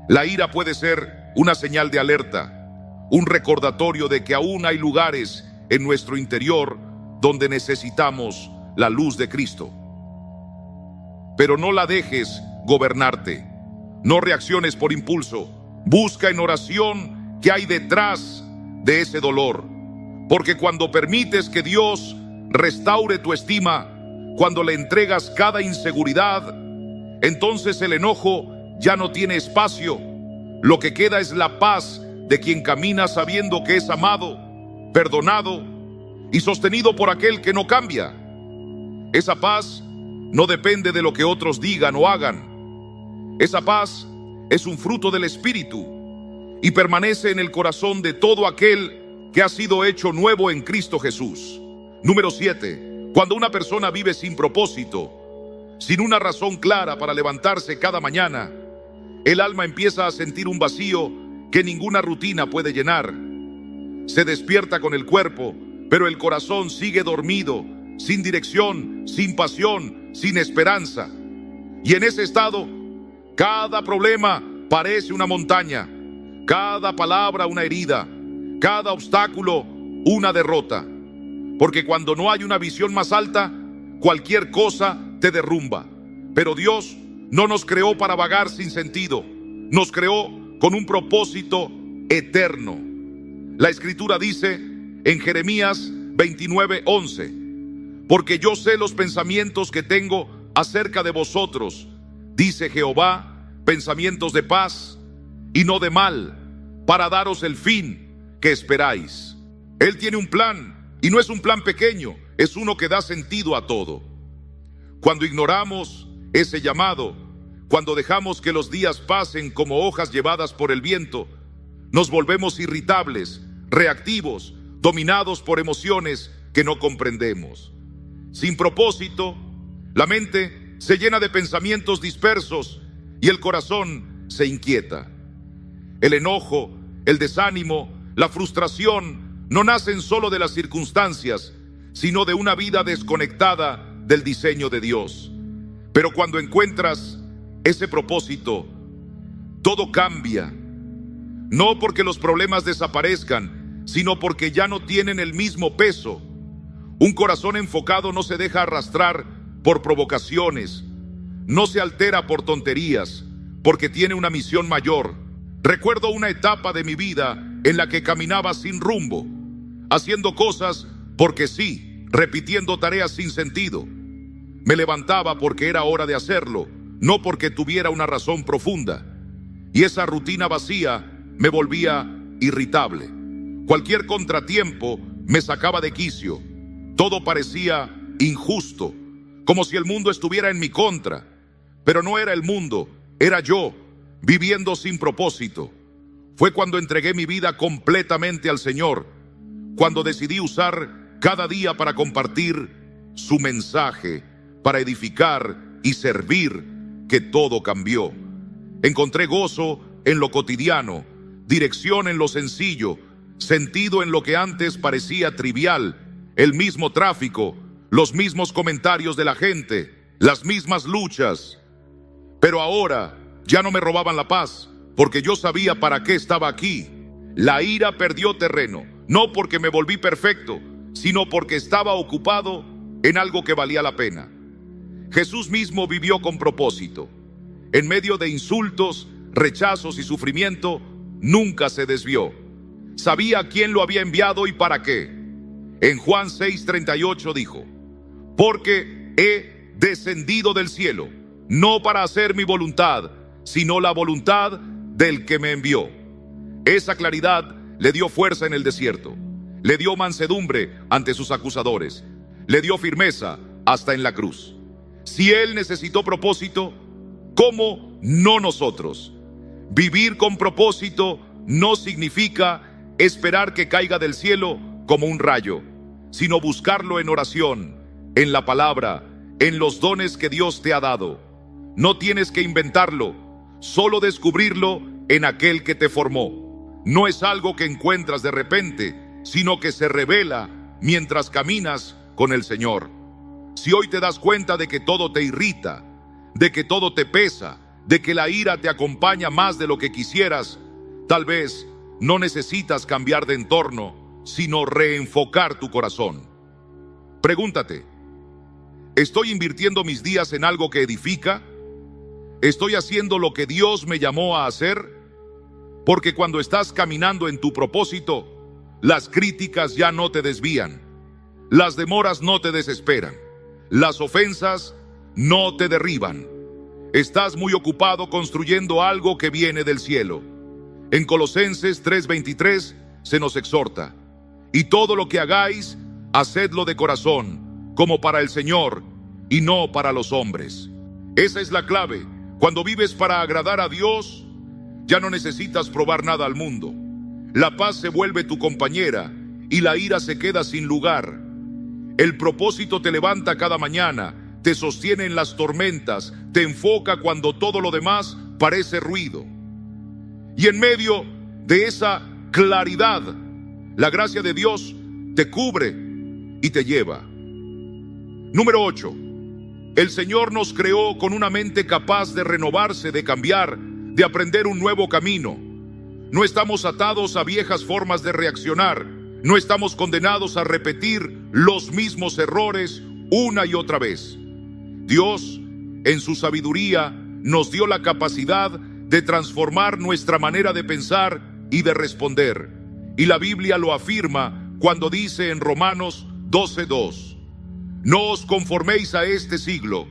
La ira puede ser una señal de alerta, un recordatorio de que aún hay lugares en nuestro interior donde necesitamos la luz de Cristo. Pero no la dejes gobernarte. No reacciones por impulso. Busca en oración qué hay detrás de ese dolor. Porque cuando permites que Dios restaure tu estima, cuando le entregas cada inseguridad, entonces el enojo ya no tiene espacio. Lo que queda es la paz de quien camina sabiendo que es amado, perdonado y sostenido por aquel que no cambia. Esa paz no depende de lo que otros digan o hagan. Esa paz es un fruto del Espíritu y permanece en el corazón de todo aquel que ha sido hecho nuevo en Cristo Jesús. Número 7. Cuando una persona vive sin propósito, sin una razón clara para levantarse cada mañana, el alma empieza a sentir un vacío que ninguna rutina puede llenar. Se despierta con el cuerpo, pero el corazón sigue dormido, sin dirección, sin pasión, sin esperanza. Y en ese estado, cada problema parece una montaña, cada palabra una herida, cada obstáculo una derrota. Porque cuando no hay una visión más alta, cualquier cosa te derrumba. Pero Dios no nos creó para vagar sin sentido. Nos creó con un propósito eterno. La Escritura dice en Jeremías 29:11: porque yo sé los pensamientos que tengo acerca de vosotros, dice Jehová, pensamientos de paz y no de mal, para daros el fin que esperáis. Él tiene un plan, y no es un plan pequeño, es uno que da sentido a todo. Cuando ignoramos ese llamado, cuando dejamos que los días pasen como hojas llevadas por el viento, nos volvemos irritables, reactivos, dominados por emociones que no comprendemos. Sin propósito, la mente se llena de pensamientos dispersos y el corazón se inquieta. El enojo, el desánimo, la frustración no nacen solo de las circunstancias, sino de una vida desconectada del diseño de Dios. Pero cuando encuentras ese propósito, todo cambia. No porque los problemas desaparezcan, sino porque ya no tienen el mismo peso. Un corazón enfocado no se deja arrastrar por provocaciones, no se altera por tonterías, porque tiene una misión mayor. Recuerdo una etapa de mi vida en la que caminaba sin rumbo, haciendo cosas porque sí, repitiendo tareas sin sentido. Me levantaba porque era hora de hacerlo, no porque tuviera una razón profunda. Y esa rutina vacía me volvía irritable. Cualquier contratiempo me sacaba de quicio. Todo parecía injusto, como si el mundo estuviera en mi contra. Pero no era el mundo, era yo, viviendo sin propósito. Fue cuando entregué mi vida completamente al Señor, cuando decidí usar cada día para compartir su mensaje, para edificar y servir, que todo cambió. Encontré gozo en lo cotidiano, dirección en lo sencillo, sentido en lo que antes parecía trivial, el mismo tráfico, los mismos comentarios de la gente, las mismas luchas. Pero ahora ya no me robaban la paz, porque yo sabía para qué estaba aquí. La ira perdió terreno, no porque me volví perfecto, sino porque estaba ocupado en algo que valía la pena. Jesús mismo vivió con propósito. En medio de insultos, rechazos y sufrimiento, nunca se desvió. Sabía a quién lo había enviado y para qué. En Juan 6:38 dijo: porque he descendido del cielo, no para hacer mi voluntad, sino la voluntad del que me envió. Esa claridad le dio fuerza en el desierto, le dio mansedumbre ante sus acusadores, le dio firmeza hasta en la cruz. Si Él necesitó propósito, ¿cómo no nosotros? Vivir con propósito no significa esperar que caiga del cielo como un rayo, sino buscarlo en oración, en la palabra, en los dones que Dios te ha dado. No tienes que inventarlo, solo descubrirlo en aquel que te formó. No es algo que encuentras de repente, sino que se revela mientras caminas con el Señor. Si hoy te das cuenta de que todo te irrita, de que todo te pesa, de que la ira te acompaña más de lo que quisieras, tal vez no necesitas cambiar de entorno, sino reenfocar tu corazón. Pregúntate, ¿estoy invirtiendo mis días en algo que edifica? ¿Estoy haciendo lo que Dios me llamó a hacer? Porque cuando estás caminando en tu propósito, las críticas ya no te desvían, las demoras no te desesperan, las ofensas no te derriban. Estás muy ocupado construyendo algo que viene del cielo. En Colosenses 3:23 se nos exhorta: y todo lo que hagáis, hacedlo de corazón, como para el Señor y no para los hombres. Esa es la clave. Cuando vives para agradar a Dios, ya no necesitas probar nada al mundo. La paz se vuelve tu compañera y la ira se queda sin lugar. El propósito te levanta cada mañana, te sostiene en las tormentas, te enfoca cuando todo lo demás parece ruido. Y en medio de esa claridad, la gracia de Dios te cubre y te lleva. Número 8. El Señor nos creó con una mente capaz de renovarse, de cambiar, de aprender un nuevo camino. No estamos atados a viejas formas de reaccionar. No estamos condenados a repetir los mismos errores una y otra vez. Dios, en su sabiduría, nos dio la capacidad de transformar nuestra manera de pensar y de responder. Y la Biblia lo afirma cuando dice en Romanos 12:2: no os conforméis a este siglo,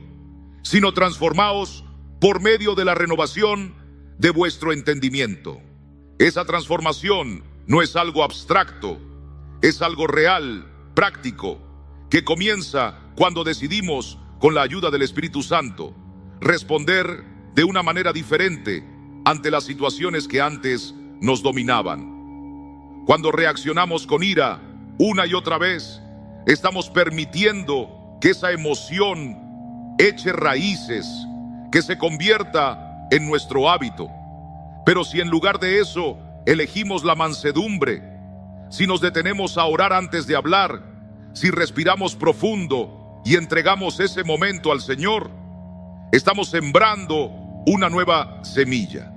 sino transformaos por medio de la renovación de vuestro entendimiento. Esa transformación no es algo abstracto, es algo real, práctico, que comienza cuando decidimos, con la ayuda del Espíritu Santo, responder de una manera diferente ante las situaciones que antes nos dominaban. Cuando reaccionamos con ira una y otra vez, estamos permitiendo que esa emoción eche raíces, que se convierta en nuestro hábito. Pero si en lugar de eso elegimos la mansedumbre, si nos detenemos a orar antes de hablar, si respiramos profundo y entregamos ese momento al Señor, estamos sembrando una nueva semilla.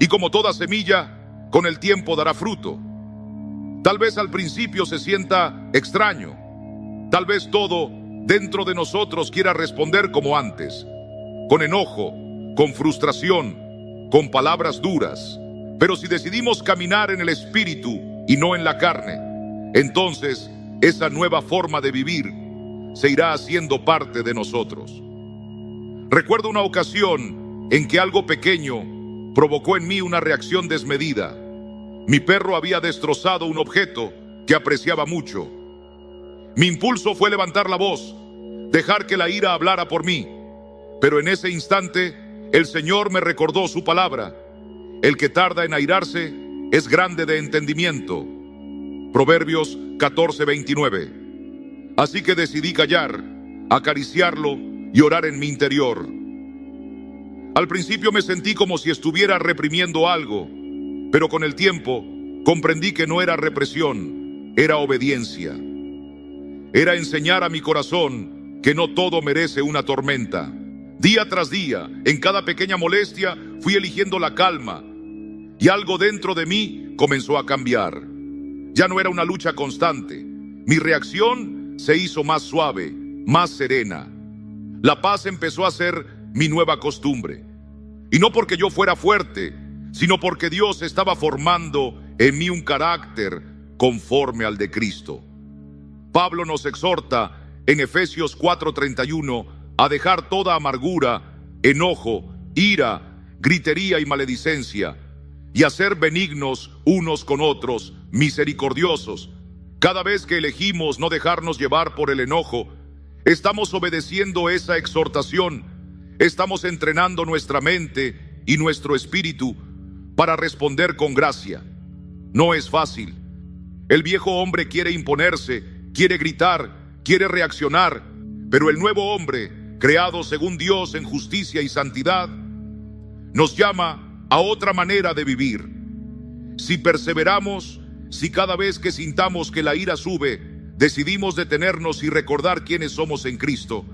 Y como toda semilla, con el tiempo dará fruto. Tal vez al principio se sienta extraño. Tal vez todo dentro de nosotros quiera responder como antes, con enojo, con frustración, con palabras duras. Pero si decidimos caminar en el Espíritu y no en la carne, entonces esa nueva forma de vivir se irá haciendo parte de nosotros. Recuerdo una ocasión en que algo pequeño provocó en mí una reacción desmedida. Mi perro había destrozado un objeto que apreciaba mucho. Mi impulso fue levantar la voz, dejar que la ira hablara por mí. Pero en ese instante, el Señor me recordó su palabra: el que tarda en airarse es grande de entendimiento. Proverbios 14:29. Así que decidí callar, acariciarlo y orar en mi interior. Al principio me sentí como si estuviera reprimiendo algo, pero con el tiempo comprendí que no era represión, era obediencia. Era enseñar a mi corazón que no todo merece una tormenta. Día tras día, en cada pequeña molestia, fui eligiendo la calma, y algo dentro de mí comenzó a cambiar. Ya no era una lucha constante. Mi reacción se hizo más suave, más serena. La paz empezó a ser mi nueva costumbre. Y no porque yo fuera fuerte, sino porque Dios estaba formando en mí un carácter conforme al de Cristo. Pablo nos exhorta en Efesios 4:31 a dejar toda amargura, enojo, ira, gritería y maledicencia, y a ser benignos unos con otros, misericordiosos. Cada vez que elegimos no dejarnos llevar por el enojo, estamos obedeciendo esa exhortación. Estamos entrenando nuestra mente y nuestro espíritu para responder con gracia. No es fácil. El viejo hombre quiere imponerse, quiere gritar, quiere reaccionar, pero el nuevo hombre creados según Dios en justicia y santidad, nos llama a otra manera de vivir. Si perseveramos, si cada vez que sintamos que la ira sube, decidimos detenernos y recordar quiénes somos en Cristo,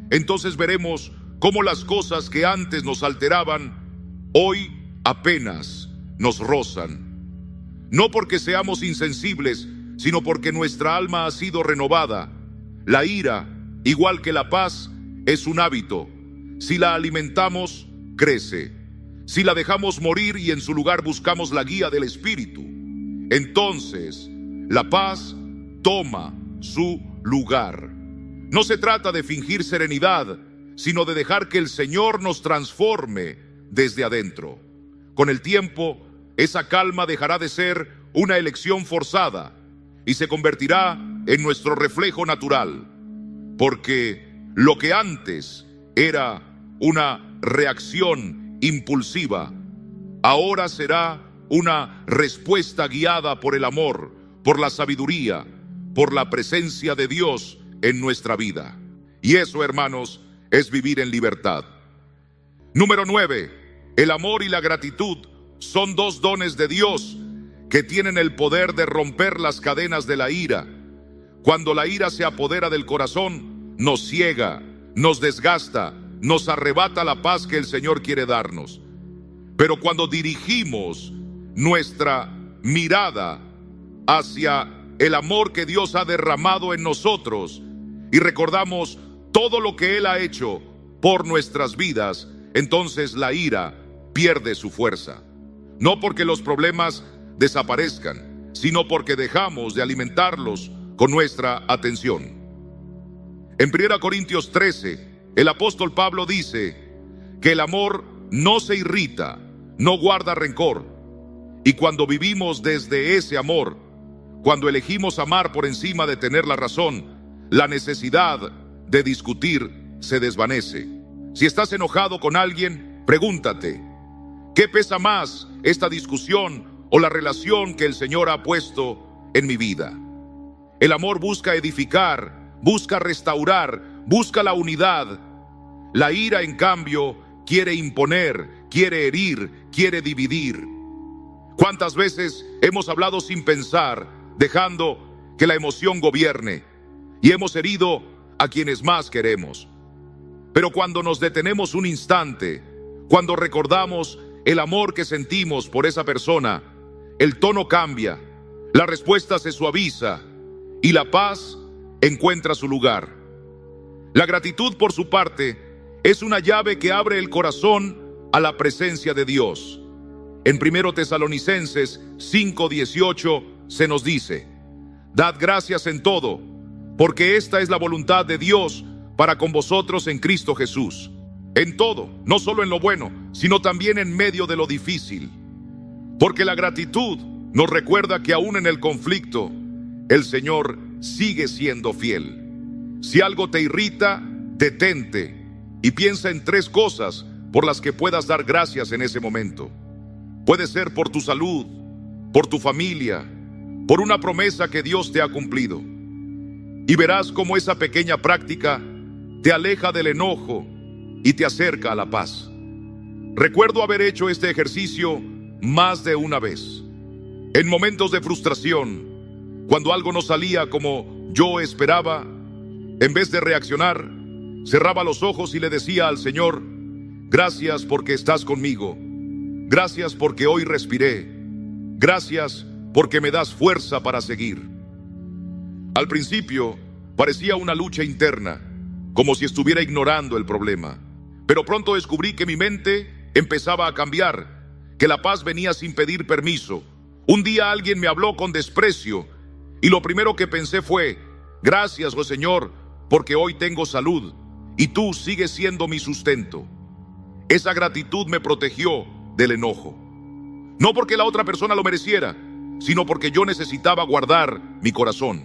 entonces veremos cómo las cosas que antes nos alteraban, hoy apenas nos rozan. No porque seamos insensibles, sino porque nuestra alma ha sido renovada. La ira, igual que la paz, es un hábito. Si la alimentamos, crece. Si la dejamos morir y en su lugar buscamos la guía del Espíritu, entonces la paz toma su lugar. No se trata de fingir serenidad, sino de dejar que el Señor nos transforme desde adentro. Con el tiempo, esa calma dejará de ser una elección forzada y se convertirá en nuestro reflejo natural, porque lo que antes era una reacción impulsiva, ahora será una respuesta guiada por el amor, por la sabiduría, por la presencia de Dios en nuestra vida. Y eso, hermanos, es vivir en libertad. Número 9. El amor y la gratitud son dos dones de Dios que tienen el poder de romper las cadenas de la ira. Cuando la ira se apodera del corazón, nos ciega, nos desgasta, nos arrebata la paz que el Señor quiere darnos. Pero cuando dirigimos nuestra mirada hacia el amor que Dios ha derramado en nosotros y recordamos todo lo que Él ha hecho por nuestras vidas, entonces la ira pierde su fuerza. No porque los problemas desaparezcan, sino porque dejamos de alimentarlos con nuestra atención. En 1 Corintios 13, el apóstol Pablo dice que el amor no se irrita, no guarda rencor. Y cuando vivimos desde ese amor, cuando elegimos amar por encima de tener la razón, la necesidad de discutir se desvanece. Si estás enojado con alguien, pregúntate, ¿qué pesa más, esta discusión o la relación que el Señor ha puesto en mi vida? El amor busca edificar, busca restaurar, busca la unidad. La ira, en cambio, quiere imponer, quiere herir, quiere dividir. ¿Cuántas veces hemos hablado sin pensar, dejando que la emoción gobierne, y hemos herido a quienes más queremos? Pero cuando nos detenemos un instante, cuando recordamos el amor que sentimos por esa persona, el tono cambia, la respuesta se suaviza y la paz encuentra su lugar. La gratitud, por su parte, es una llave que abre el corazón a la presencia de Dios. En 1 Tesalonicenses 5:18 se nos dice: dad gracias en todo, porque esta es la voluntad de Dios para con vosotros en Cristo Jesús. En todo, no solo en lo bueno, sino también en medio de lo difícil. Porque la gratitud nos recuerda que aún en el conflicto, el Señor sigue siendo fiel. Si algo te irrita, detente y piensa en 3 cosas por las que puedas dar gracias en ese momento. Puede ser por tu salud, por tu familia, por una promesa que Dios te ha cumplido. Y verás cómo esa pequeña práctica te aleja del enojo y te acerca a la paz. Recuerdo haber hecho este ejercicio más de una vez. En momentos de frustración, cuando algo no salía como yo esperaba, en vez de reaccionar, cerraba los ojos y le decía al Señor: gracias porque estás conmigo. Gracias porque hoy respiré. Gracias porque me das fuerza para seguir. Al principio parecía una lucha interna, como si estuviera ignorando el problema. Pero pronto descubrí que mi mente empezaba a cambiar, que la paz venía sin pedir permiso. Un día alguien me habló con desprecio y lo primero que pensé fue: gracias, oh Señor, porque hoy tengo salud y tú sigues siendo mi sustento. Esa gratitud me protegió del enojo. No porque la otra persona lo mereciera, sino porque yo necesitaba guardar mi corazón.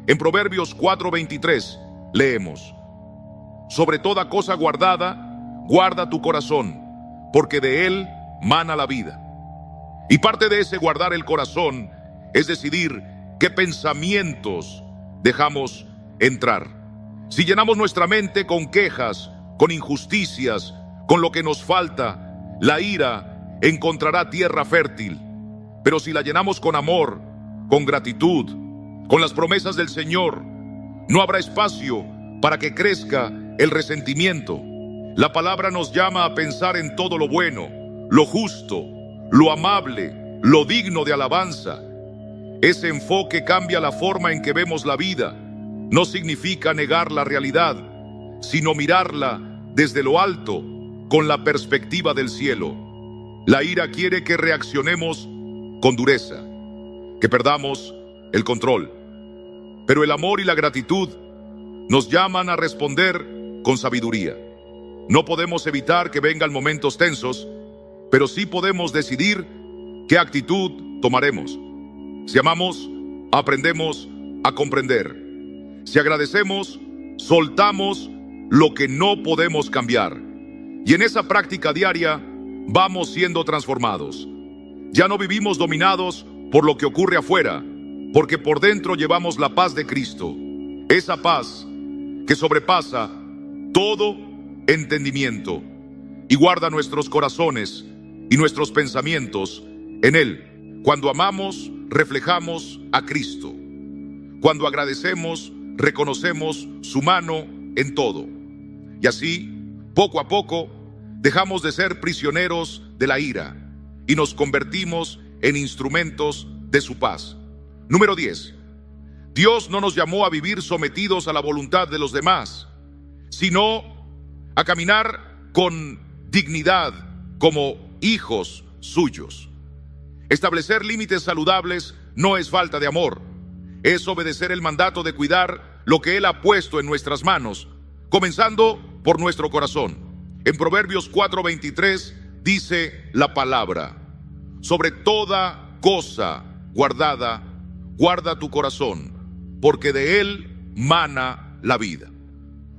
En Proverbios 4:23 leemos: sobre toda cosa guardada, guarda tu corazón, porque de él mana la vida. Y parte de ese guardar el corazón es decidir qué pensamientos dejamos entrar. Si llenamos nuestra mente con quejas, con injusticias, con lo que nos falta, la ira encontrará tierra fértil. Pero si la llenamos con amor, con gratitud, con las promesas del Señor, no habrá espacio para que crezca el resentimiento. La palabra nos llama a pensar en todo lo bueno, lo justo, lo amable, lo digno de alabanza. Ese enfoque cambia la forma en que vemos la vida. No significa negar la realidad, sino mirarla desde lo alto, con la perspectiva del cielo. La ira quiere que reaccionemos con dureza, que perdamos el control. Pero el amor y la gratitud nos llaman a responder con sabiduría. No podemos evitar que vengan momentos tensos, pero sí podemos decidir qué actitud tomaremos. Si amamos, aprendemos a comprender. Si agradecemos, soltamos lo que no podemos cambiar. Y en esa práctica diaria vamos siendo transformados. Ya no vivimos dominados por lo que ocurre afuera, porque por dentro llevamos la paz de Cristo. Esa paz que sobrepasa todo entendimiento y guarda nuestros corazones y nuestros pensamientos en Él. Cuando amamos, reflejamos a Cristo. Cuando agradecemos, reconocemos su mano en todo. Y así, poco a poco, dejamos de ser prisioneros de la ira y nos convertimos en instrumentos de su paz. Número 10. Dios no nos llamó a vivir sometidos a la voluntad de los demás, sino a caminar con dignidad como hijos suyos. Establecer límites saludables no es falta de amor, es obedecer el mandato de cuidar lo que Él ha puesto en nuestras manos, comenzando por nuestro corazón. En Proverbios 4:23 dice la palabra: sobre toda cosa guardada, guarda tu corazón, porque de él mana la vida.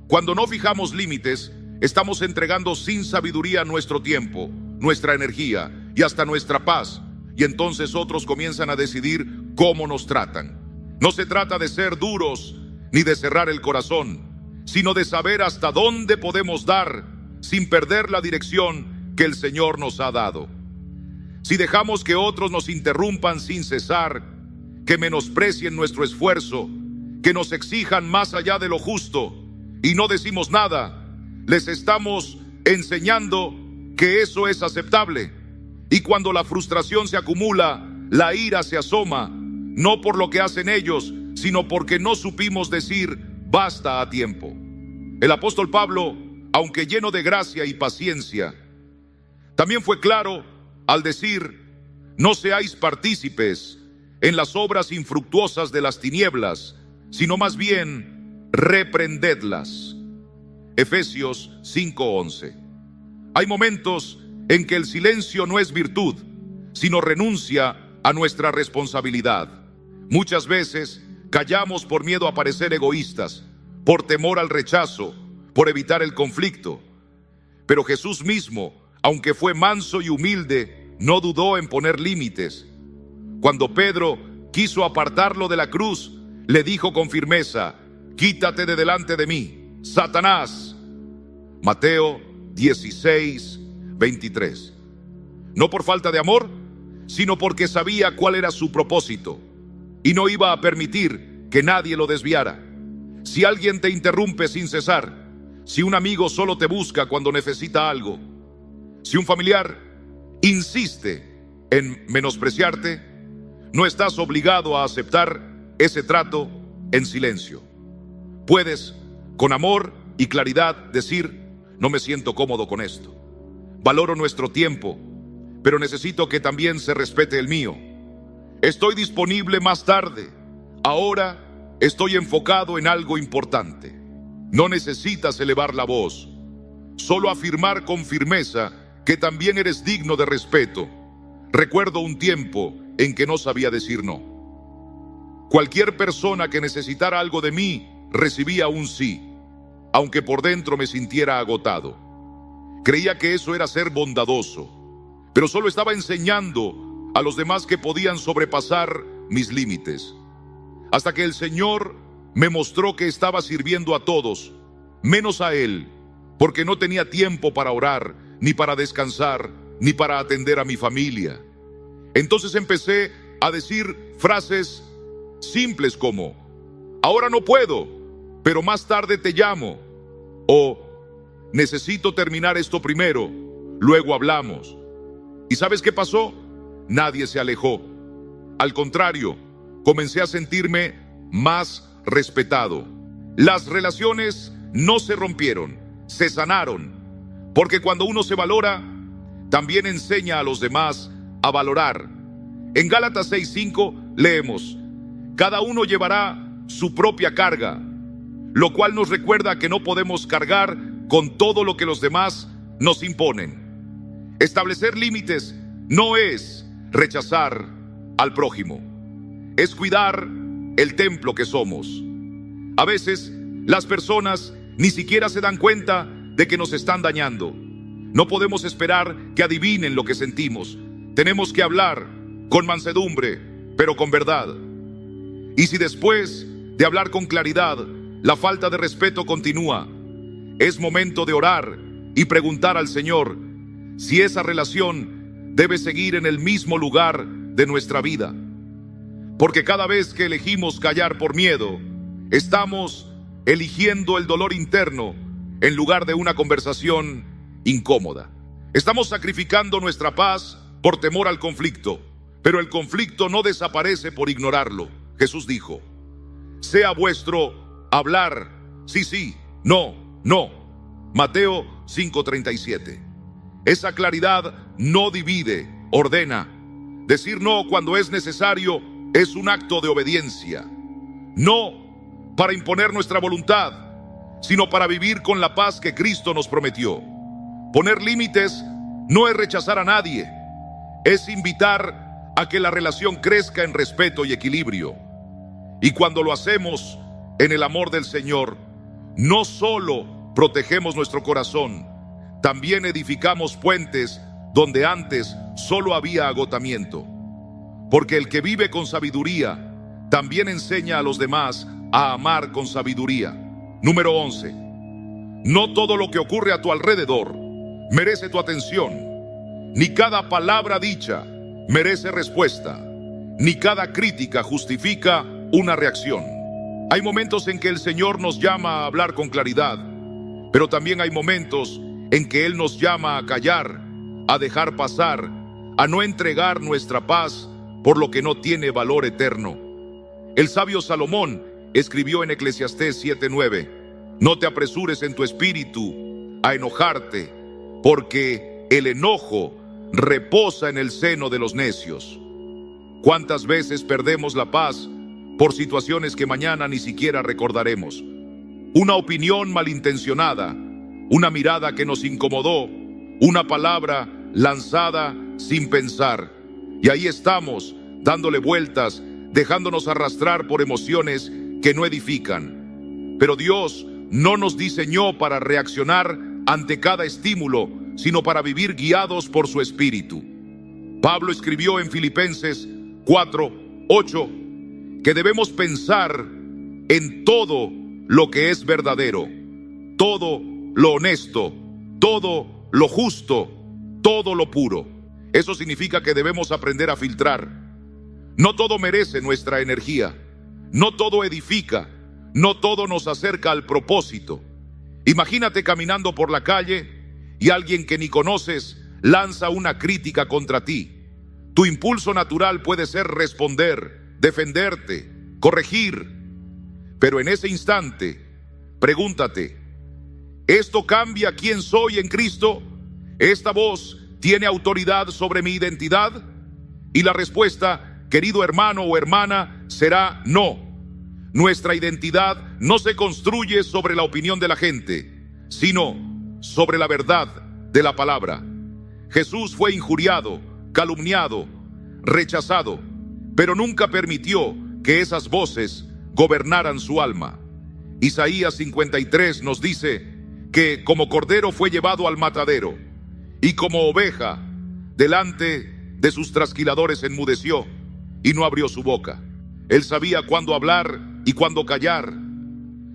Cuando no fijamos límites, estamos entregando sin sabiduría nuestro tiempo, nuestra energía y hasta nuestra paz, y entonces otros comienzan a decidir cómo nos tratan. No se trata de ser duros ni de cerrar el corazón, sino de saber hasta dónde podemos dar sin perder la dirección que el Señor nos ha dado. Si dejamos que otros nos interrumpan sin cesar, que menosprecien nuestro esfuerzo, que nos exijan más allá de lo justo y no decimos nada, les estamos enseñando que eso es aceptable. Y cuando la frustración se acumula, la ira se asoma, no por lo que hacen ellos, sino porque no supimos decir basta a tiempo. El apóstol Pablo, aunque lleno de gracia y paciencia, también fue claro al decir: no seáis partícipes en las obras infructuosas de las tinieblas, sino más bien reprendedlas. Efesios 5:11. Hay momentos en que el silencio no es virtud, sino renuncia a nuestra responsabilidad. Muchas veces callamos por miedo a parecer egoístas, por temor al rechazo, por evitar el conflicto. Pero Jesús mismo, aunque fue manso y humilde, no dudó en poner límites. Cuando Pedro quiso apartarlo de la cruz, le dijo con firmeza: quítate de delante de mí, Satanás. Mateo 16:23. No por falta de amor, sino porque sabía cuál era su propósito y no iba a permitir que nadie lo desviara. Si alguien te interrumpe sin cesar, si un amigo solo te busca cuando necesita algo, si un familiar insiste en menospreciarte, no estás obligado a aceptar ese trato en silencio. Puedes, con amor y claridad, decir: no me siento cómodo con esto. Valoro nuestro tiempo, pero necesito que también se respete el mío. Estoy disponible más tarde. Ahora estoy enfocado en algo importante. No necesitas elevar la voz, solo afirmar con firmeza que también eres digno de respeto. Recuerdo un tiempo en que no sabía decir no. Cualquier persona que necesitara algo de mí recibía un sí, aunque por dentro me sintiera agotado. Creía que eso era ser bondadoso, pero solo estaba enseñando a los demás que podían sobrepasar mis límites. Hasta que el Señor me mostró que estaba sirviendo a todos, menos a Él, porque no tenía tiempo para orar, ni para descansar, ni para atender a mi familia. Entonces empecé a decir frases simples como: ahora no puedo, pero más tarde te llamo. O necesito terminar esto primero, luego hablamos. ¿Y sabes qué pasó? Nadie se alejó. Al contrario, comencé a sentirme más respetado. Las relaciones no se rompieron, se sanaron. Porque cuando uno se valora, también enseña a los demás a valorar. En Gálatas 6:5 leemos: cada uno llevará su propia carga, lo cual nos recuerda que no podemos cargar con todo lo que los demás nos imponen. Establecer límites no es rechazar al prójimo, es cuidar el templo que somos. A veces las personas ni siquiera se dan cuenta de que nos están dañando. No podemos esperar que adivinen lo que sentimos. Tenemos que hablar con mansedumbre, pero con verdad. Y si después de hablar con claridad, la falta de respeto continúa, es momento de orar y preguntar al Señor si esa relación debe seguir en el mismo lugar de nuestra vida. Porque cada vez que elegimos callar por miedo, estamos eligiendo el dolor interno en lugar de una conversación incómoda. Estamos sacrificando nuestra paz por temor al conflicto, pero el conflicto no desaparece por ignorarlo. Jesús dijo: sea vuestro hablar sí, sí, no, no. Mateo 5:37. Esa claridad no divide, ordena. Decir no cuando es necesario es un acto de obediencia. No para imponer nuestra voluntad, sino para vivir con la paz que Cristo nos prometió. Poner límites no es rechazar a nadie, es invitar a que la relación crezca en respeto y equilibrio. Y cuando lo hacemos en el amor del Señor, no solo protegemos nuestro corazón, también edificamos puentes donde antes solo había agotamiento. Porque el que vive con sabiduría también enseña a los demás a amar con sabiduría. Número 11. No todo lo que ocurre a tu alrededor merece tu atención. Ni cada palabra dicha merece respuesta. Ni cada crítica justifica una reacción. Hay momentos en que el Señor nos llama a hablar con claridad, pero también hay momentos en que Él nos llama a callar, a dejar pasar, a no entregar nuestra paz por lo que no tiene valor eterno. El sabio Salomón escribió en Eclesiastés 7:9: no te apresures en tu espíritu a enojarte, porque el enojo reposa en el seno de los necios. ¿Cuántas veces perdemos la paz por situaciones que mañana ni siquiera recordaremos? Una opinión malintencionada, una mirada que nos incomodó, una palabra lanzada sin pensar. Y ahí estamos, dándole vueltas, dejándonos arrastrar por emociones que no edifican. Pero Dios no nos diseñó para reaccionar ante cada estímulo, sino para vivir guiados por su Espíritu. Pablo escribió en Filipenses 4:8 que debemos pensar en todo lo que es verdadero, todo lo honesto, todo lo justo, todo lo puro. Eso significa que debemos aprender a filtrar. No todo merece nuestra energía, no todo edifica, no todo nos acerca al propósito. Imagínate caminando por la calle y alguien que ni conoces lanza una crítica contra ti. Tu impulso natural puede ser responder, defenderte, corregir. Pero en ese instante, pregúntate: ¿esto cambia quién soy en Cristo? ¿Esta voz tiene autoridad sobre mi identidad? Y la respuesta, querido hermano o hermana, será no. Nuestra identidad no se construye sobre la opinión de la gente, sino sobre la verdad de la palabra. Jesús fue injuriado, calumniado, rechazado, pero nunca permitió que esas voces gobernaran su alma. Isaías 53 nos dice que como cordero fue llevado al matadero, y como oveja delante de sus trasquiladores enmudeció y no abrió su boca. Él sabía cuándo hablar y cuándo callar,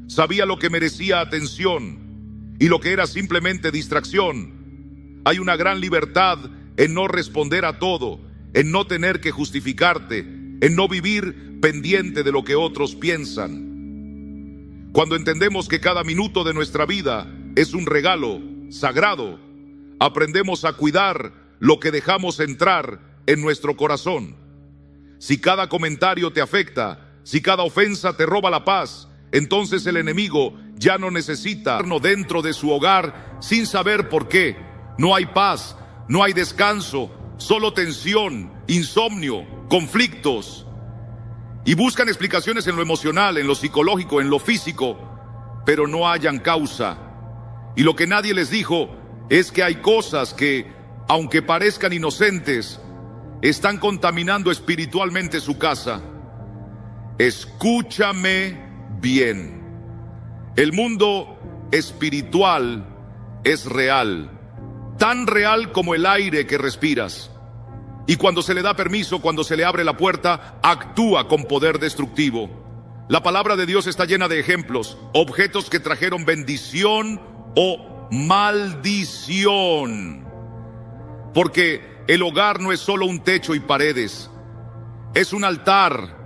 sabía lo que merecía atención y lo que era simplemente distracción. Hay una gran libertad en no responder a todo, en no tener que justificarte, en no vivir pendiente de lo que otros piensan. Cuando entendemos que cada minuto de nuestra vida es un regalo sagrado, aprendemos a cuidar lo que dejamos entrar en nuestro corazón. Si cada comentario te afecta, si cada ofensa te roba la paz, entonces el enemigo ya no necesita dentro de su hogar sin saber por qué. No hay paz, no hay descanso, solo tensión, insomnio, conflictos. Y buscan explicaciones en lo emocional, en lo psicológico, en lo físico, pero no hallan causa. Y lo que nadie les dijo es que hay cosas que, aunque parezcan inocentes, están contaminando espiritualmente su casa. Escúchame bien. El mundo espiritual es real, tan real como el aire que respiras. Y cuando se le da permiso, cuando se le abre la puerta, actúa con poder destructivo. La palabra de Dios está llena de ejemplos, objetos que trajeron bendición o maldición. Porque el hogar no es solo un techo y paredes, es un altar,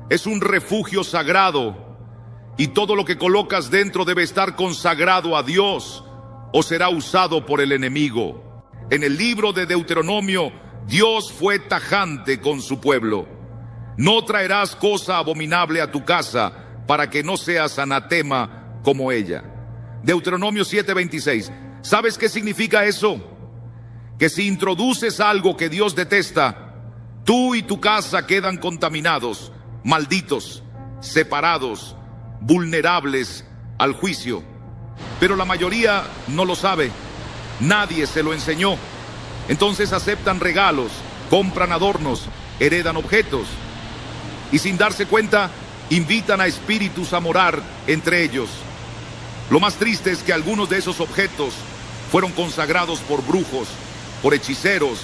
es un refugio sagrado. Y todo lo que colocas dentro debe estar consagrado a Dios, o será usado por el enemigo. En el libro de Deuteronomio, Dios fue tajante con su pueblo. No traerás cosa abominable a tu casa, para que no seas anatema como ella. Deuteronomio 7:26. ¿Sabes qué significa eso? Que si introduces algo que Dios detesta, tú y tu casa quedan contaminados, malditos, separados, vulnerables al juicio. Pero la mayoría no lo sabe, nadie se lo enseñó. Entonces aceptan regalos, compran adornos, heredan objetos y sin darse cuenta invitan a espíritus a morar entre ellos. Lo más triste es que algunos de esos objetos fueron consagrados por brujos, por hechiceros,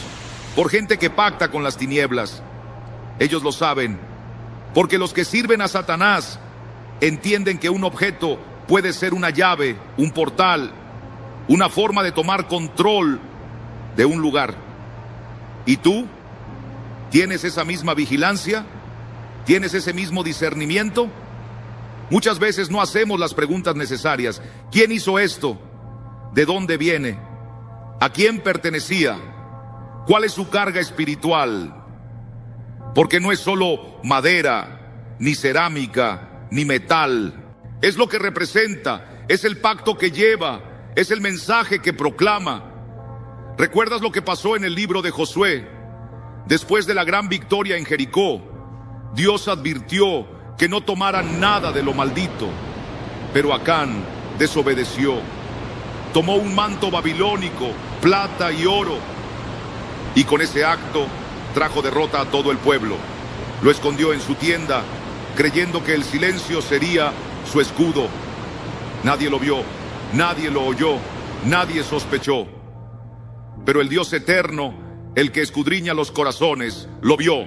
por gente que pacta con las tinieblas. Ellos lo saben, porque los que sirven a Satanás entienden que un objeto puede ser una llave, un portal, una forma de tomar control de un lugar. ¿Y tú? ¿Tienes esa misma vigilancia? ¿Tienes ese mismo discernimiento? Muchas veces no hacemos las preguntas necesarias. ¿Quién hizo esto? ¿De dónde viene? ¿A quién pertenecía? ¿Cuál es su carga espiritual? Porque no es solo madera, ni cerámica, ni metal. Es lo que representa, es el pacto que lleva, es el mensaje que proclama. ¿Recuerdas lo que pasó en el libro de Josué? Después de la gran victoria en Jericó, Dios advirtió que no tomaran nada de lo maldito, pero Acán desobedeció. Tomó un manto babilónico, plata y oro, y con ese acto trajo derrota a todo el pueblo. Lo escondió en su tienda, creyendo que el silencio sería su escudo. Nadie lo vio, nadie lo oyó, nadie sospechó. Pero el Dios eterno, el que escudriña los corazones, lo vio.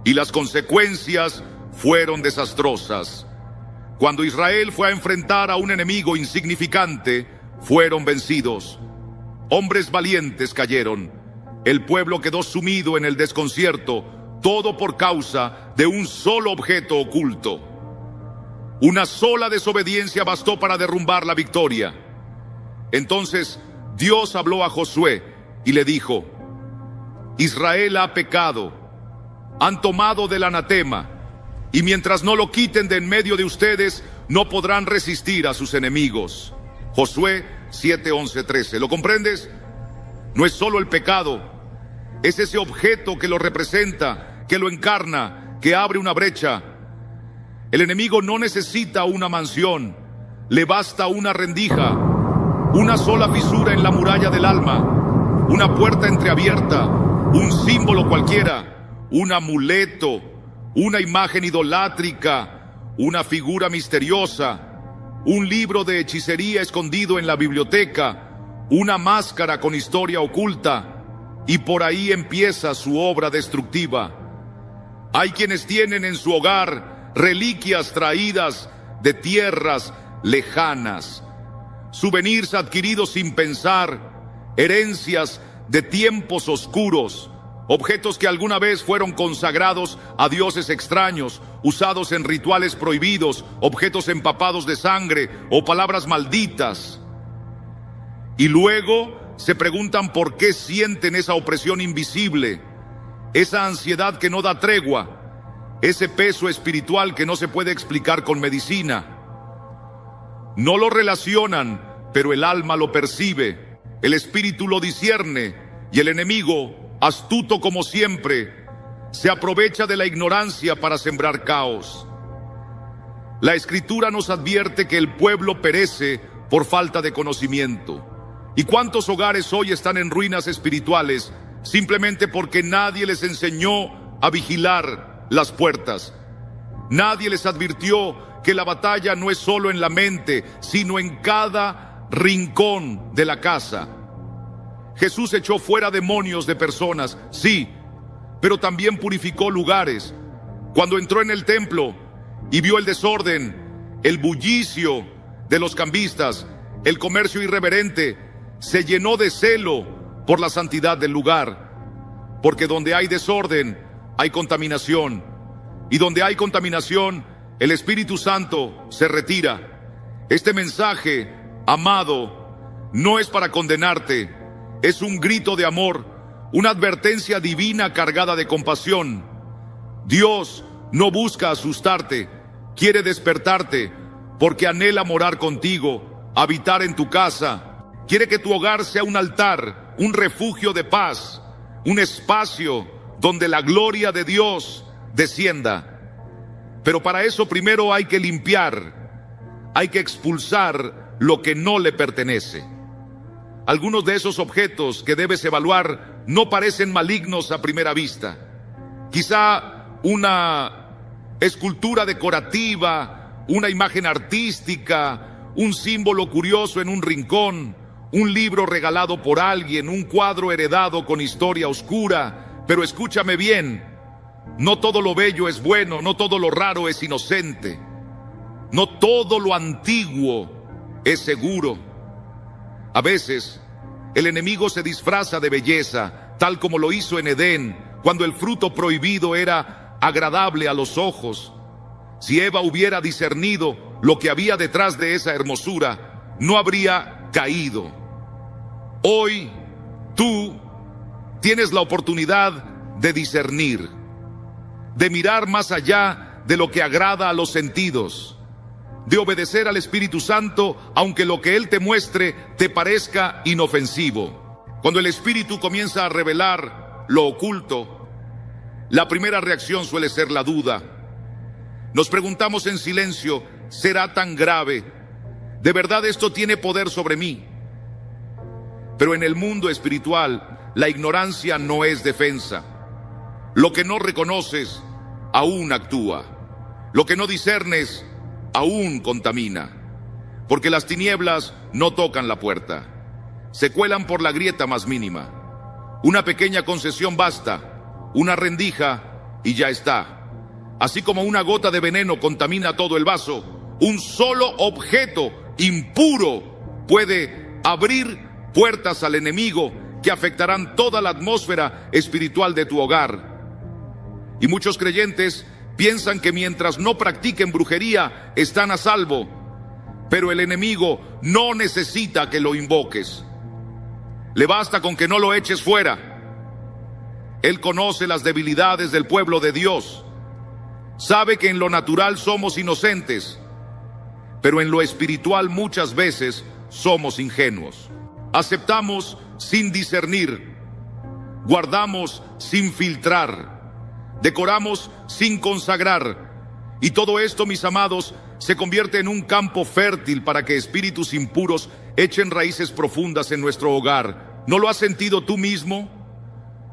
Y las consecuencias fueron desastrosas. Cuando Israel fue a enfrentar a un enemigo insignificante, fueron vencidos. Hombres valientes cayeron. El pueblo quedó sumido en el desconcierto, todo por causa de un solo objeto oculto. Una sola desobediencia bastó para derrumbar la victoria. Entonces Dios habló a Josué y le dijo: Israel ha pecado, han tomado del anatema, y mientras no lo quiten de en medio de ustedes, no podrán resistir a sus enemigos. Josué 7:11-13. ¿Lo comprendes? No es solo el pecado, es ese objeto que lo representa, que lo encarna, que abre una brecha. El enemigo no necesita una mansión, le basta una rendija, una sola fisura en la muralla del alma, una puerta entreabierta, un símbolo cualquiera, un amuleto, una imagen idolátrica, una figura misteriosa, un libro de hechicería escondido en la biblioteca, una máscara con historia oculta, y por ahí empieza su obra destructiva. Hay quienes tienen en su hogar reliquias traídas de tierras lejanas, souvenirs adquiridos sin pensar, herencias de tiempos oscuros, objetos que alguna vez fueron consagrados a dioses extraños, usados en rituales prohibidos, objetos empapados de sangre o palabras malditas. Y luego se preguntan por qué sienten esa opresión invisible, esa ansiedad que no da tregua, ese peso espiritual que no se puede explicar con medicina. No lo relacionan, pero el alma lo percibe, el espíritu lo discierne, y el enemigo, astuto como siempre, se aprovecha de la ignorancia para sembrar caos. La Escritura nos advierte que el pueblo perece por falta de conocimiento. ¿Y cuántos hogares hoy están en ruinas espirituales simplemente porque nadie les enseñó a vigilar las puertas? Nadie les advirtió que la batalla no es solo en la mente, sino en cada rincón de la casa. Jesús echó fuera demonios de personas, sí, pero también purificó lugares. Cuando entró en el templo y vio el desorden, el bullicio de los cambistas, el comercio irreverente, se llenó de celo por la santidad del lugar, porque donde hay desorden, hay contaminación, y donde hay contaminación, el Espíritu Santo se retira. Este mensaje, amado, no es para condenarte, es un grito de amor, una advertencia divina cargada de compasión. Dios no busca asustarte, quiere despertarte, porque anhela morar contigo, habitar en tu casa. Quiere que tu hogar sea un altar, un refugio de paz, un espacio donde la gloria de Dios descienda. Pero para eso primero hay que limpiar, hay que expulsar lo que no le pertenece. Algunos de esos objetos que debes evaluar no parecen malignos a primera vista. Quizá una escultura decorativa, una imagen artística, un símbolo curioso en un rincón, un libro regalado por alguien, un cuadro heredado con historia oscura. Pero escúchame bien, no todo lo bello es bueno, no todo lo raro es inocente, no todo lo antiguo es seguro. A veces, el enemigo se disfraza de belleza, tal como lo hizo en Edén, cuando el fruto prohibido era agradable a los ojos. Si Eva hubiera discernido lo que había detrás de esa hermosura, no habría caído. Hoy, tú tienes la oportunidad de discernir, de mirar más allá de lo que agrada a los sentidos, de obedecer al Espíritu Santo, aunque lo que Él te muestre te parezca inofensivo. Cuando el Espíritu comienza a revelar lo oculto, la primera reacción suele ser la duda. Nos preguntamos en silencio, ¿será tan grave? ¿De verdad esto tiene poder sobre mí? Pero en el mundo espiritual, la ignorancia no es defensa. Lo que no reconoces, aún actúa. Lo que no discernes, aún contamina. Porque las tinieblas no tocan la puerta. Se cuelan por la grieta más mínima. Una pequeña concesión basta, una rendija y ya está. Así como una gota de veneno contamina todo el vaso, un solo objeto impuro puede abrir puertas al enemigo que afectarán toda la atmósfera espiritual de tu hogar. Y muchos creyentes piensan que mientras no practiquen brujería están a salvo, pero el enemigo no necesita que lo invoques. Le basta con que no lo eches fuera. Él conoce las debilidades del pueblo de Dios. Sabe que en lo natural somos inocentes, pero en lo espiritual muchas veces somos ingenuos. Aceptamos sin discernir, guardamos sin filtrar, decoramos sin consagrar. Y todo esto, mis amados, se convierte en un campo fértil para que espíritus impuros echen raíces profundas en nuestro hogar. ¿No lo has sentido tú mismo?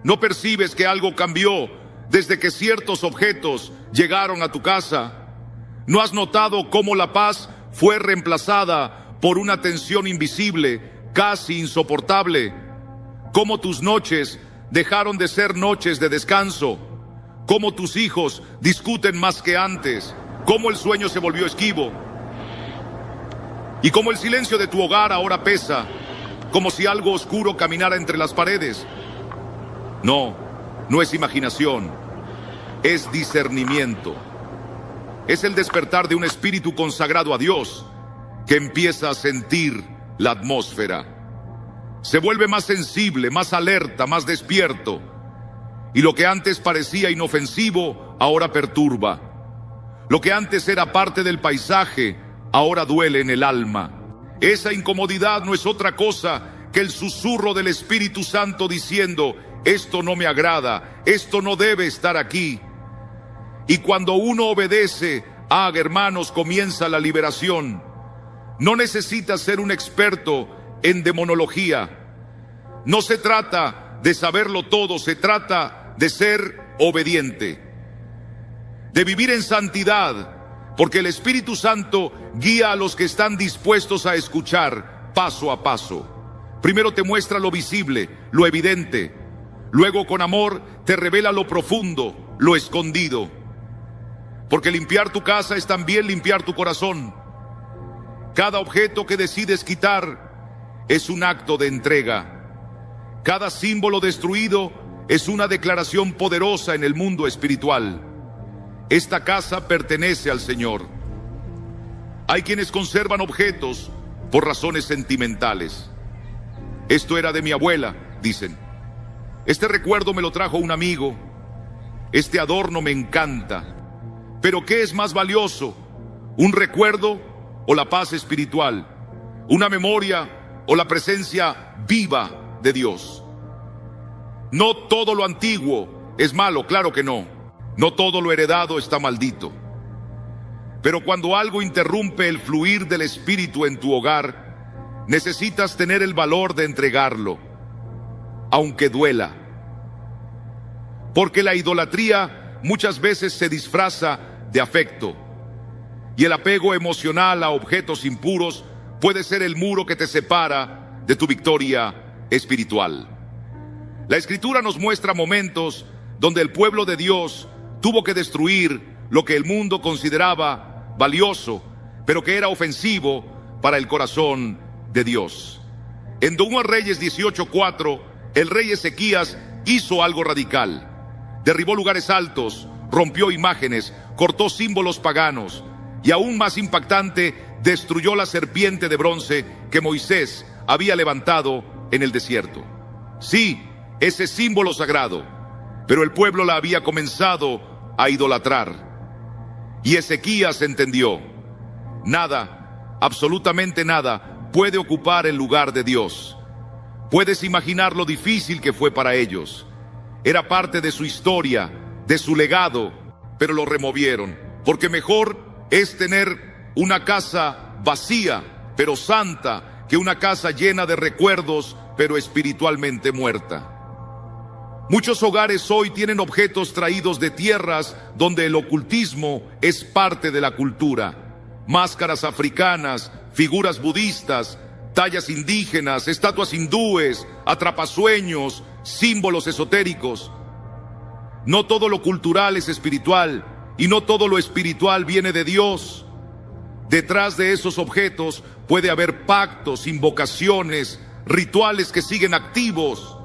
¿No percibes que algo cambió desde que ciertos objetos llegaron a tu casa? ¿No has notado cómo la paz fue reemplazada por una tensión invisible, casi insoportable? ¿Cómo tus noches dejaron de ser noches de descanso? ¿Cómo tus hijos discuten más que antes? ¿Cómo el sueño se volvió esquivo? Y como el silencio de tu hogar ahora pesa, como si algo oscuro caminara entre las paredes. No, no es imaginación, es discernimiento. Es el despertar de un espíritu consagrado a Dios que empieza a sentir la atmósfera. Se vuelve más sensible, más alerta, más despierto. Y lo que antes parecía inofensivo, ahora perturba. Lo que antes era parte del paisaje, ahora duele en el alma. Esa incomodidad no es otra cosa que el susurro del Espíritu Santo diciendo: esto no me agrada, esto no debe estar aquí. Y cuando uno obedece, hermanos, comienza la liberación. No necesitas ser un experto en demonología. No se trata de saberlo todo, se trata de ser obediente, de vivir en santidad, porque el Espíritu Santo guía a los que están dispuestos a escuchar paso a paso. Primero te muestra lo visible, lo evidente. Luego con amor te revela lo profundo, lo escondido. Porque limpiar tu casa es también limpiar tu corazón. Cada objeto que decides quitar es un acto de entrega. Cada símbolo destruido es una declaración poderosa en el mundo espiritual. Esta casa pertenece al Señor. Hay quienes conservan objetos por razones sentimentales. Esto era de mi abuela, dicen. Este recuerdo me lo trajo un amigo. Este adorno me encanta. Pero ¿qué es más valioso? ¿Un recuerdo o la paz espiritual? ¿Una memoria o la presencia viva de Dios? No todo lo antiguo es malo, claro que no. No todo lo heredado está maldito. Pero cuando algo interrumpe el fluir del Espíritu en tu hogar, necesitas tener el valor de entregarlo, aunque duela. Porque la idolatría muchas veces se disfraza de afecto, y el apego emocional a objetos impuros puede ser el muro que te separa de tu victoria espiritual. La Escritura nos muestra momentos donde el pueblo de Dios tuvo que destruir lo que el mundo consideraba valioso, pero que era ofensivo para el corazón de Dios. En 2 Reyes 18:4, el rey Ezequías hizo algo radical. Derribó lugares altos, rompió imágenes, cortó símbolos paganos y, aún más impactante, destruyó la serpiente de bronce que Moisés había levantado en el desierto. Sí, ese símbolo sagrado, pero el pueblo la había comenzado a idolatrar. Y Ezequías entendió: nada, absolutamente nada, puede ocupar el lugar de Dios. Puedes imaginar lo difícil que fue para ellos. Era parte de su historia, de su legado, pero lo removieron, porque mejor es tener una casa vacía, pero santa, que una casa llena de recuerdos, pero espiritualmente muerta. Muchos hogares hoy tienen objetos traídos de tierras donde el ocultismo es parte de la cultura. Máscaras africanas, figuras budistas, tallas indígenas, estatuas hindúes, atrapasueños, símbolos esotéricos. No todo lo cultural es espiritual y no todo lo espiritual viene de Dios. Detrás de esos objetos puede haber pactos, invocaciones, rituales que siguen activos.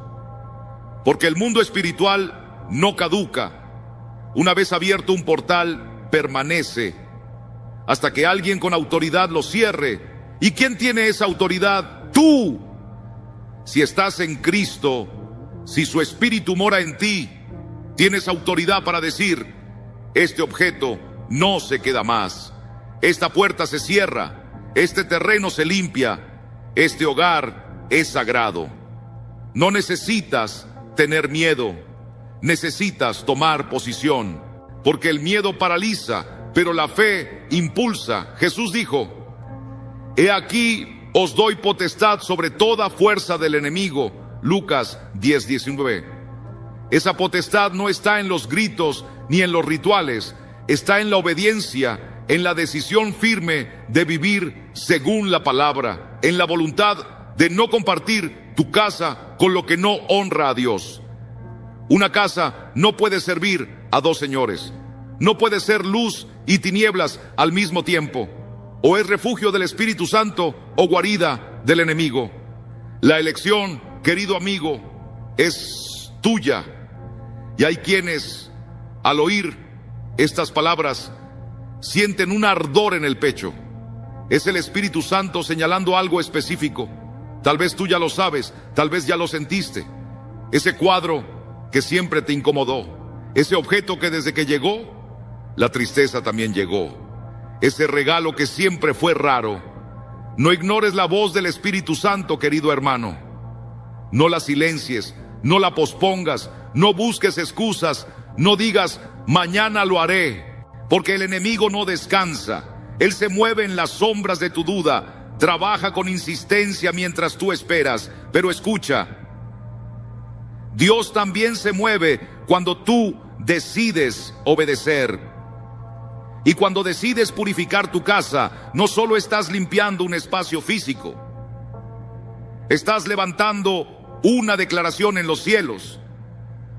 Porque el mundo espiritual no caduca. Una vez abierto un portal, permanece hasta que alguien con autoridad lo cierre. ¿Y quién tiene esa autoridad? ¡Tú! Si estás en Cristo, si su Espíritu mora en ti, tienes autoridad para decir: este objeto no se queda más, esta puerta se cierra, este terreno se limpia, este hogar es sagrado. No necesitas tener miedo, necesitas tomar posición, porque el miedo paraliza, pero la fe impulsa. Jesús dijo: he aquí os doy potestad sobre toda fuerza del enemigo. Lucas 10:19. Esa potestad no está en los gritos ni en los rituales, está en la obediencia, en la decisión firme de vivir según la palabra, en la voluntad de no compartir tu casa con lo que no honra a Dios. Una casa no puede servir a dos señores. No puede ser luz y tinieblas al mismo tiempo. o es refugio del Espíritu Santo o guarida del enemigo. La elección, querido amigo, es tuya. Y hay quienes, al oír estas palabras, sienten un ardor en el pecho. Es el Espíritu Santo señalando algo específico. Tal vez tú ya lo sabes, tal vez ya lo sentiste. Ese cuadro que siempre te incomodó, ese objeto que desde que llegó, la tristeza también llegó. Ese regalo que siempre fue raro. No ignores la voz del Espíritu Santo, querido hermano. No la silencies, no la pospongas, no busques excusas, no digas, mañana lo haré, porque el enemigo no descansa. Él se mueve en las sombras de tu duda, trabaja con insistencia mientras tú esperas. Pero escucha, Dios también se mueve cuando tú decides obedecer. Y cuando decides purificar tu casa, no solo estás limpiando un espacio físico, estás levantando una declaración en los cielos,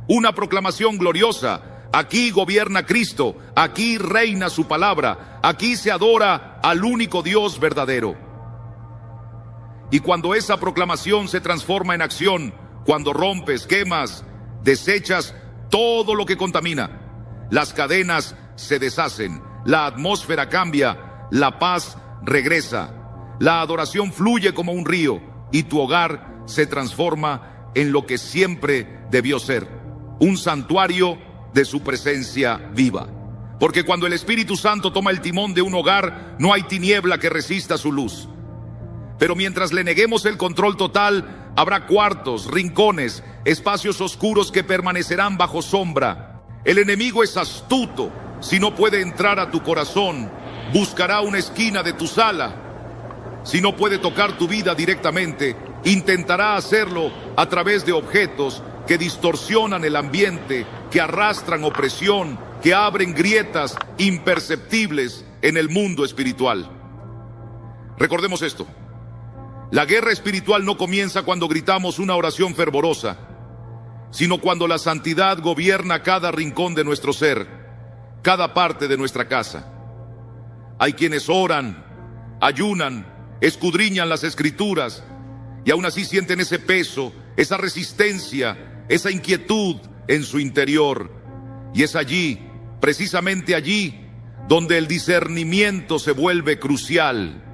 una proclamación gloriosa. Aquí gobierna Cristo, aquí reina su palabra, aquí se adora al único Dios verdadero. Y cuando esa proclamación se transforma en acción, cuando rompes, quemas, desechas todo lo que contamina, las cadenas se deshacen, la atmósfera cambia, la paz regresa, la adoración fluye como un río y tu hogar se transforma en lo que siempre debió ser, un santuario de su presencia viva. Porque cuando el Espíritu Santo toma el timón de un hogar, no hay tiniebla que resista su luz. Pero mientras le neguemos el control total, habrá cuartos, rincones, espacios oscuros que permanecerán bajo sombra. El enemigo es astuto. Si no puede entrar a tu corazón, buscará una esquina de tu sala. Si no puede tocar tu vida directamente, intentará hacerlo a través de objetos que distorsionan el ambiente, que arrastran opresión, que abren grietas imperceptibles en el mundo espiritual. Recordemos esto: la guerra espiritual no comienza cuando gritamos una oración fervorosa, sino cuando la santidad gobierna cada rincón de nuestro ser, cada parte de nuestra casa. Hay quienes oran, ayunan, escudriñan las escrituras y aún así sienten ese peso, esa resistencia, esa inquietud en su interior. Y es allí, precisamente allí, donde el discernimiento se vuelve crucial.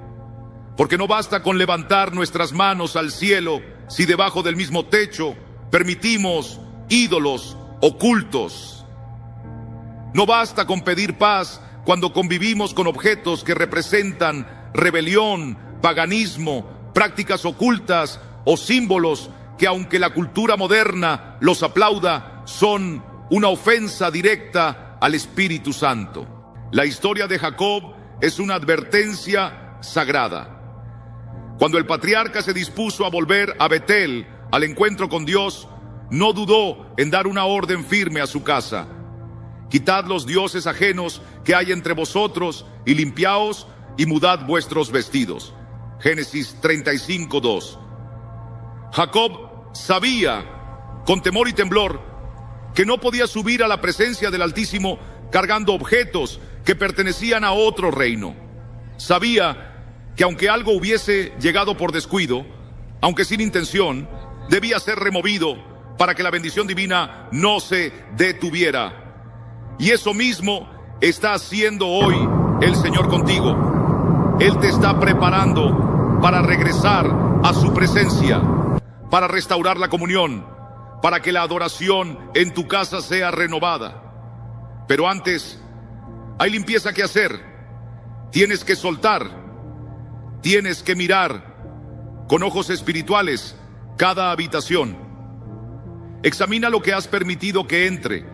Porque no basta con levantar nuestras manos al cielo si debajo del mismo techo permitimos ídolos ocultos. No basta con pedir paz cuando convivimos con objetos que representan rebelión, paganismo, prácticas ocultas o símbolos que, aunque la cultura moderna los aplauda, son una ofensa directa al Espíritu Santo. La historia de Jacob es una advertencia sagrada. Cuando el patriarca se dispuso a volver a Betel, al encuentro con Dios, no dudó en dar una orden firme a su casa. Quitad los dioses ajenos que hay entre vosotros y limpiaos y mudad vuestros vestidos. Génesis 35:2. Jacob sabía, con temor y temblor, que no podía subir a la presencia del Altísimo cargando objetos que pertenecían a otro reino. Sabía que aunque algo hubiese llegado por descuido, aunque sin intención, debía ser removido para que la bendición divina no se detuviera. Y eso mismo está haciendo hoy el Señor contigo. Él te está preparando para regresar a su presencia, para restaurar la comunión, para que la adoración en tu casa sea renovada. Pero antes, hay limpieza que hacer. Tienes que soltar, tienes que mirar con ojos espirituales cada habitación. Examina lo que has permitido que entre,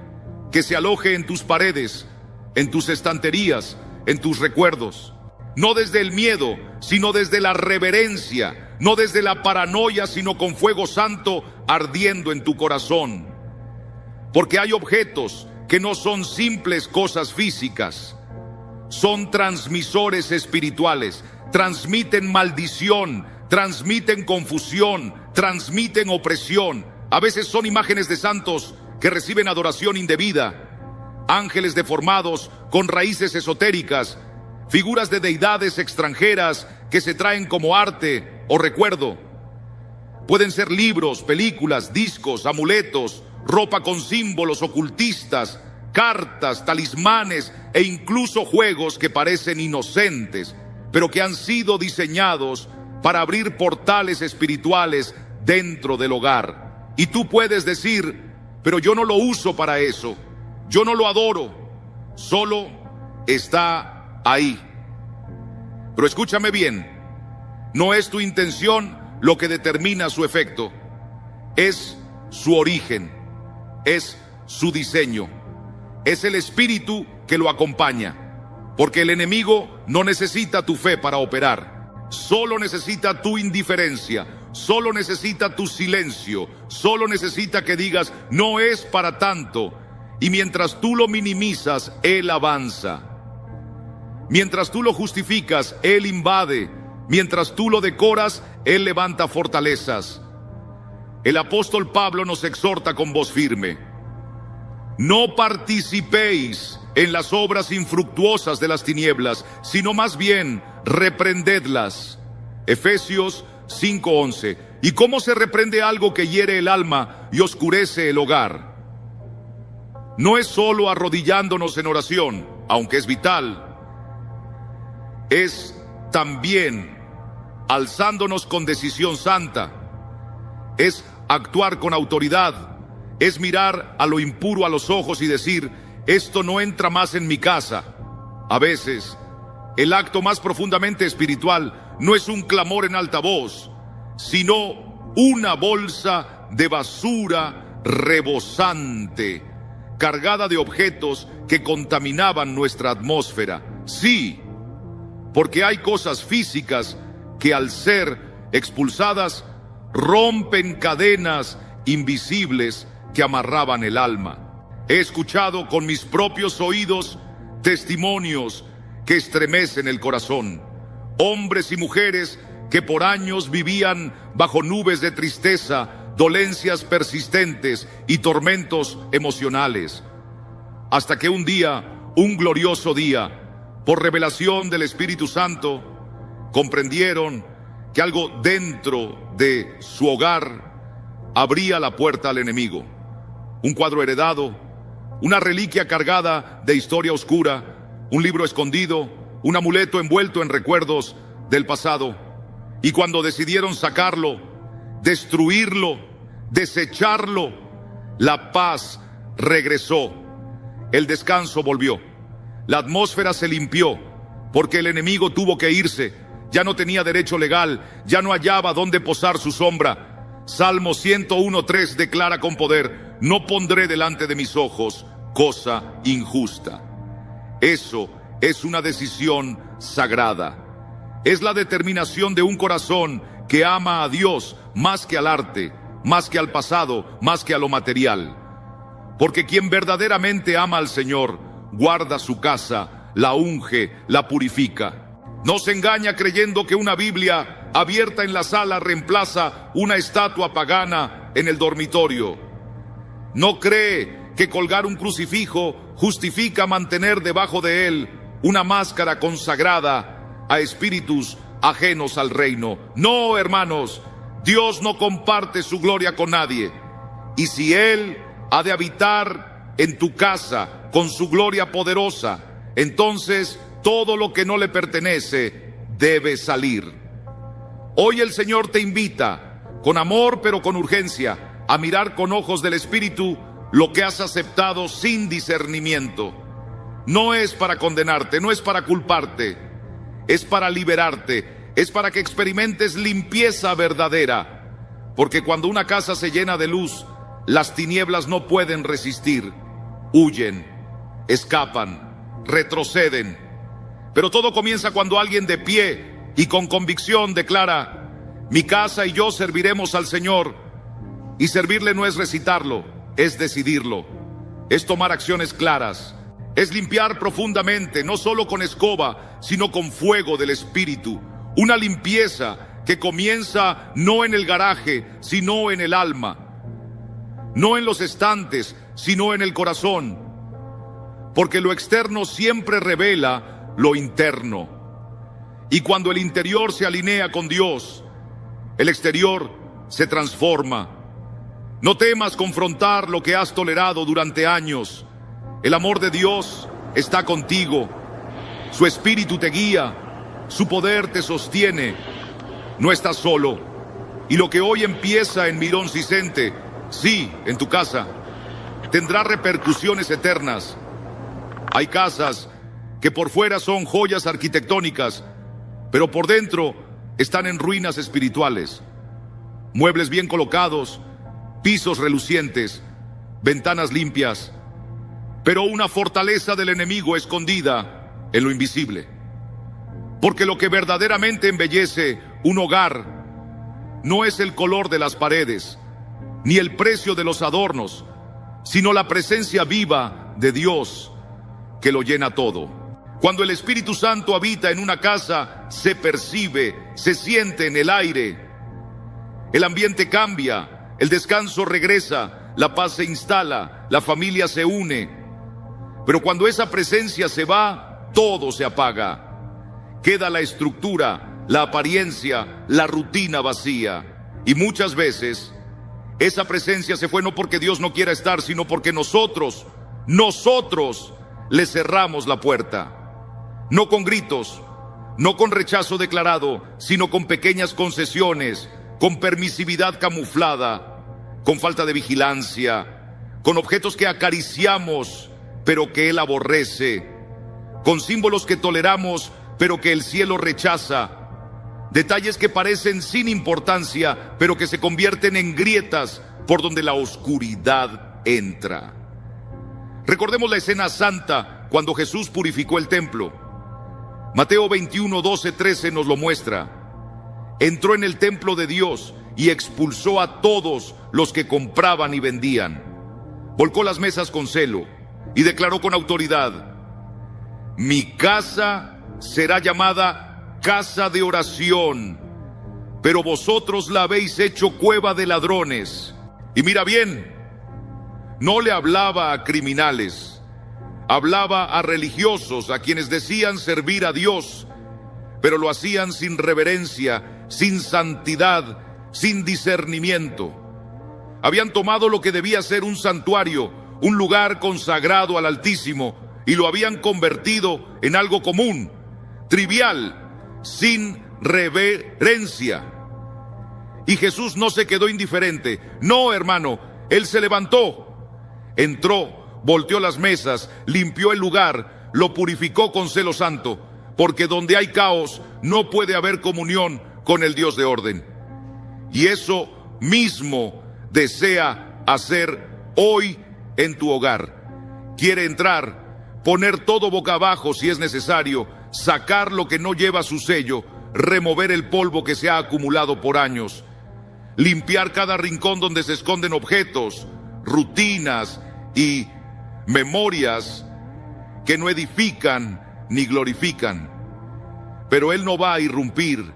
que se aloje en tus paredes, en tus estanterías, en tus recuerdos. No desde el miedo, sino desde la reverencia. No desde la paranoia, sino con fuego santo ardiendo en tu corazón. Porque hay objetos que no son simples cosas físicas. Son transmisores espirituales. Transmiten maldición, transmiten confusión, transmiten opresión. A veces son imágenes de santos que reciben adoración indebida, ángeles deformados con raíces esotéricas figuras de deidades extranjeras que se traen como arte o recuerdo. Pueden ser libros, películas, discos, amuletos, ropa con símbolos ocultistas, cartas, talismanes e incluso juegos que parecen inocentes, pero que han sido diseñados para abrir portales espirituales dentro del hogar. Y tú puedes decir: pero yo no lo uso para eso, yo no lo adoro, solo está ahí. Pero escúchame bien, no es tu intención lo que determina su efecto, es su origen, es su diseño, es el espíritu que lo acompaña, porque el enemigo no necesita tu fe para operar, solo necesita tu indiferencia, solo necesita tu silencio, solo necesita que digas: no es para tanto. Y mientras tú lo minimizas, él avanza. Mientras tú lo justificas, él invade. Mientras tú lo decoras, él levanta fortalezas. El apóstol Pablo nos exhorta con voz firme: no participéis en las obras infructuosas de las tinieblas, sino más bien reprendedlas. Efesios 5:11. ¿Y cómo se reprende algo que hiere el alma y oscurece el hogar? No es solo arrodillándonos en oración, aunque es vital. Es también alzándonos con decisión santa. Es actuar con autoridad. Es mirar a lo impuro a los ojos y decir: esto no entra más en mi casa. A veces, el acto más profundamente espiritual no es un clamor en alta voz, sino una bolsa de basura rebosante, cargada de objetos que contaminaban nuestra atmósfera. Sí, porque hay cosas físicas que al ser expulsadas rompen cadenas invisibles que amarraban el alma. He escuchado con mis propios oídos testimonios que estremecen el corazón. Hombres y mujeres que por años vivían bajo nubes de tristeza, dolencias persistentes y tormentos emocionales. Hasta que un día, un glorioso día, por revelación del Espíritu Santo, comprendieron que algo dentro de su hogar abría la puerta al enemigo. Un cuadro heredado, una reliquia cargada de historia oscura, un libro escondido, un amuleto envuelto en recuerdos del pasado. Y cuando decidieron sacarlo, destruirlo, desecharlo, la paz regresó, el descanso volvió, la atmósfera se limpió, porque el enemigo tuvo que irse, ya no tenía derecho legal, ya no hallaba dónde posar su sombra. Salmo 101:3 declara con poder: no pondré delante de mis ojos cosa injusta. Eso es una decisión sagrada. Es la determinación de un corazón que ama a Dios más que al arte, más que al pasado, más que a lo material. Porque quien verdaderamente ama al Señor, guarda su casa, la unge, la purifica. No se engaña creyendo que una Biblia abierta en la sala reemplaza una estatua pagana en el dormitorio. No cree que colgar un crucifijo justifica mantener debajo de él una máscara consagrada a espíritus ajenos al reino. No, hermanos, Dios no comparte su gloria con nadie. Y si Él ha de habitar en tu casa con su gloria poderosa, entonces todo lo que no le pertenece debe salir. Hoy el Señor te invita, con amor pero con urgencia, a mirar con ojos del Espíritu lo que has aceptado sin discernimiento. No es para condenarte, no es para culparte, es para liberarte, es para que experimentes limpieza verdadera. Porque cuando una casa se llena de luz, las tinieblas no pueden resistir, huyen, escapan, retroceden. Pero todo comienza cuando alguien de pie y con convicción declara: mi casa y yo serviremos al Señor. Y servirle no es recitarlo, es decidirlo, es tomar acciones claras, es limpiar profundamente, no solo con escoba, sino con fuego del Espíritu. Una limpieza que comienza no en el garaje, sino en el alma. No en los estantes, sino en el corazón. Porque lo externo siempre revela lo interno. Y cuando el interior se alinea con Dios, el exterior se transforma. No temas confrontar lo que has tolerado durante años. El amor de Dios está contigo. Su espíritu te guía. Su poder te sostiene. No estás solo. Y lo que hoy empieza en Mirón Sisente, sí, en tu casa, tendrá repercusiones eternas. Hay casas que por fuera son joyas arquitectónicas, pero por dentro están en ruinas espirituales. Muebles bien colocados, pisos relucientes, ventanas limpias, pero una fortaleza del enemigo escondida en lo invisible. Porque lo que verdaderamente embellece un hogar no es el color de las paredes, ni el precio de los adornos, sino la presencia viva de Dios que lo llena todo. Cuando el Espíritu Santo habita en una casa, se percibe, se siente en el aire. El ambiente cambia, el descanso regresa, la paz se instala, la familia se une. Pero cuando esa presencia se va, todo se apaga. Queda la estructura, la apariencia, la rutina vacía. Y muchas veces esa presencia se fue no porque Dios no quiera estar, sino porque nosotros le cerramos la puerta. No con gritos, no con rechazo declarado, sino con pequeñas concesiones, con permisividad camuflada, con falta de vigilancia, con objetos que acariciamos, pero que Él aborrece, con símbolos que toleramos, pero que el cielo rechaza, detalles que parecen sin importancia, pero que se convierten en grietas por donde la oscuridad entra. Recordemos la escena santa cuando Jesús purificó el templo. Mateo 21, 12, 13 nos lo muestra. Entró en el templo de Dios y expulsó a todos los que compraban y vendían. Volcó las mesas con celo y declaró con autoridad: mi casa será llamada casa de oración, pero vosotros la habéis hecho cueva de ladrones. Y mira bien, no le hablaba a criminales, hablaba a religiosos, a quienes decían servir a Dios, pero lo hacían sin reverencia, sin santidad, sin discernimiento. Habían tomado lo que debía ser un santuario, un lugar consagrado al Altísimo, y lo habían convertido en algo común, trivial, sin reverencia. Y Jesús no se quedó indiferente. No, hermano, Él se levantó, entró, volteó las mesas, limpió el lugar, lo purificó con celo santo, porque donde hay caos no puede haber comunión con el Dios de orden. Y eso mismo desea hacer hoy en tu hogar. Quiere entrar, poner todo boca abajo si es necesario, sacar lo que no lleva su sello, remover el polvo que se ha acumulado por años, limpiar cada rincón donde se esconden objetos, rutinas y memorias que no edifican ni glorifican. Pero Él no va a irrumpir,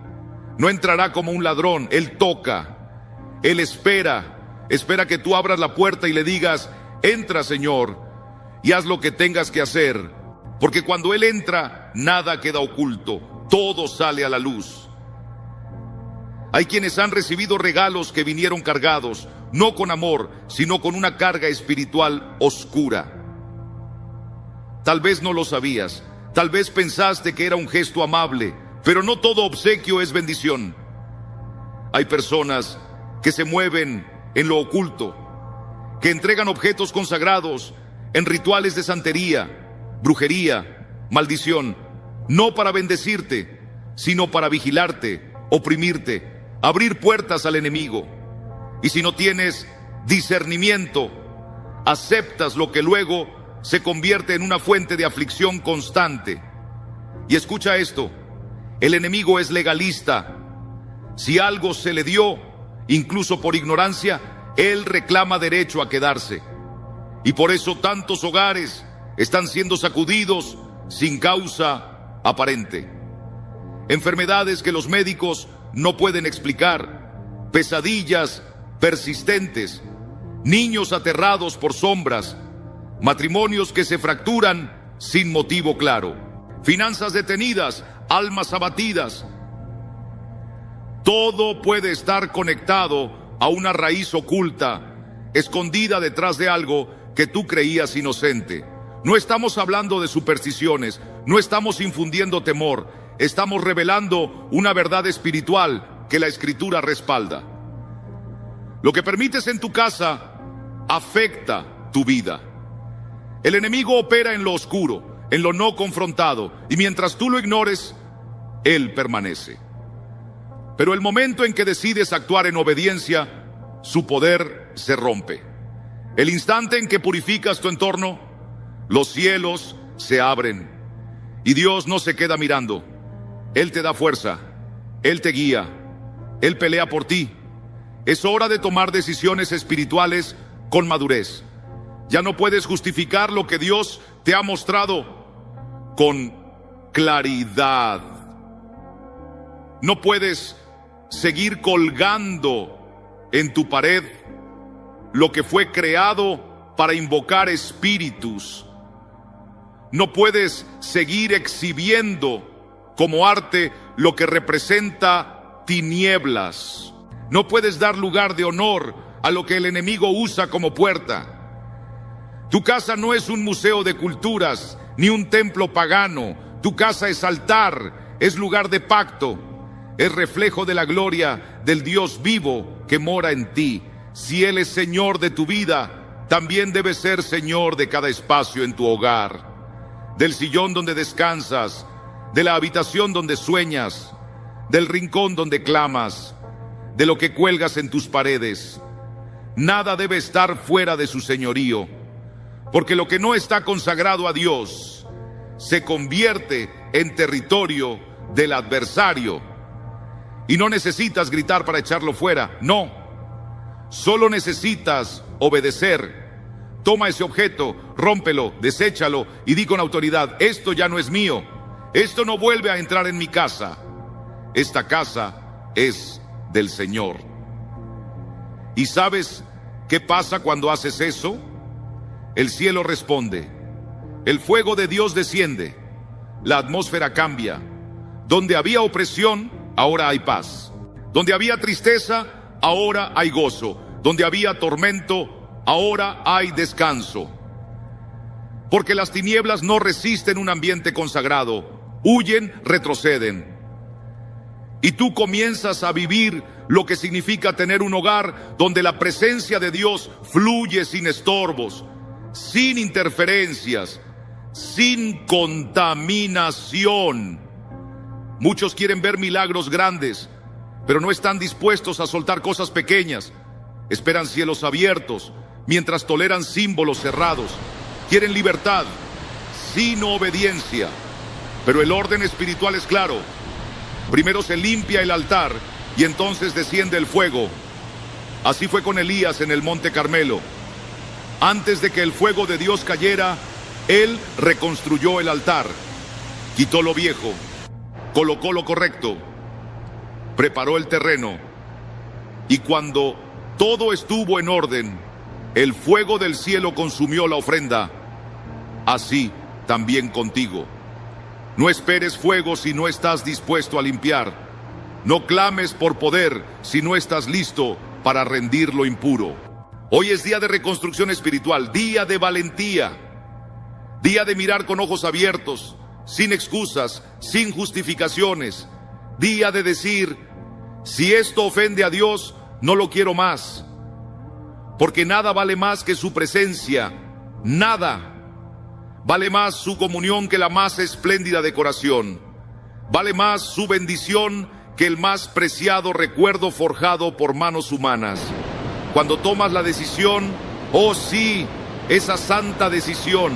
no entrará como un ladrón. Él toca, Él espera que tú abras la puerta y le digas: entra, Señor, y haz lo que tengas que hacer, porque cuando Él entra, nada queda oculto, todo sale a la luz. Hay quienes han recibido regalos que vinieron cargados, no con amor, sino con una carga espiritual oscura. Tal vez no lo sabías, tal vez pensaste que era un gesto amable, pero no todo obsequio es bendición. Hay personas que se mueven en lo oculto, que entregan objetos consagrados en rituales de santería, brujería, maldición, no para bendecirte, sino para vigilarte, oprimirte, abrir puertas al enemigo. Y si no tienes discernimiento, aceptas lo que luego se convierte en una fuente de aflicción constante. Y escucha esto: el enemigo es legalista. Si algo se le dio, incluso por ignorancia, él reclama derecho a quedarse. Y por eso tantos hogares están siendo sacudidos sin causa aparente. Enfermedades que los médicos no pueden explicar, pesadillas persistentes, niños aterrados por sombras, matrimonios que se fracturan sin motivo claro. finanzas detenidas, almas abatidas. Todo puede estar conectado a una raíz oculta, escondida detrás de algo que tú creías inocente. No estamos hablando de supersticiones, no estamos infundiendo temor, estamos revelando una verdad espiritual que la Escritura respalda. Lo que permites en tu casa afecta tu vida. El enemigo opera en lo oscuro, en lo no confrontado, y mientras tú lo ignores, él permanece. Pero el momento en que decides actuar en obediencia, su poder se rompe. El instante en que purificas tu entorno, los cielos se abren y Dios no se queda mirando. Él te da fuerza, Él te guía, Él pelea por ti. Es hora de tomar decisiones espirituales con madurez. Ya no puedes justificar lo que Dios te ha mostrado con claridad. No puedes seguir colgando en tu pared lo que fue creado para invocar espíritus. No puedes seguir exhibiendo como arte lo que representa tinieblas. No puedes dar lugar de honor a lo que el enemigo usa como puerta. Tu casa no es un museo de culturas ni un templo pagano. Tu casa es altar, es lugar de pacto, es reflejo de la gloria del Dios vivo que mora en ti. Si Él es Señor de tu vida, también debe ser Señor de cada espacio en tu hogar, del sillón donde descansas, de la habitación donde sueñas, del rincón donde clamas, de lo que cuelgas en tus paredes. Nada debe estar fuera de su señorío, porque lo que no está consagrado a Dios se convierte en territorio del adversario. Y no necesitas gritar para echarlo fuera, no. Solo necesitas obedecer. Toma ese objeto, rómpelo, deséchalo y di con autoridad: esto ya no es mío, esto no vuelve a entrar en mi casa. Esta casa es del Señor. ¿Y sabes qué pasa cuando haces eso? El cielo responde, el fuego de Dios desciende, la atmósfera cambia. Donde había opresión, ahora hay paz. Donde había tristeza, ahora hay gozo. Donde había tormento, ahora hay descanso. Porque las tinieblas no resisten un ambiente consagrado, huyen, retroceden. Y tú comienzas a vivir lo que significa tener un hogar donde la presencia de Dios fluye sin estorbos, sin interferencias, sin contaminación. Muchos quieren ver milagros grandes, pero no están dispuestos a soltar cosas pequeñas. Esperan cielos abiertos, mientras toleran símbolos cerrados. Quieren libertad, sin obediencia. Pero el orden espiritual es claro. Primero se limpia el altar y entonces desciende el fuego. Así fue con Elías en el Monte Carmelo. Antes de que el fuego de Dios cayera, él reconstruyó el altar, quitó lo viejo, colocó lo correcto, preparó el terreno, y cuando todo estuvo en orden, el fuego del cielo consumió la ofrenda. Así también contigo. No esperes fuego si no estás dispuesto a limpiar. No clames por poder si no estás listo para rendir lo impuro. Hoy es día de reconstrucción espiritual, día de valentía, día de mirar con ojos abiertos, sin excusas, sin justificaciones, día de decir: si esto ofende a Dios, no lo quiero más, porque nada vale más que su presencia, nada. Vale más su comunión que la más espléndida decoración. Vale más su bendición que el más preciado recuerdo forjado por manos humanas. Cuando tomas la decisión, oh sí, esa santa decisión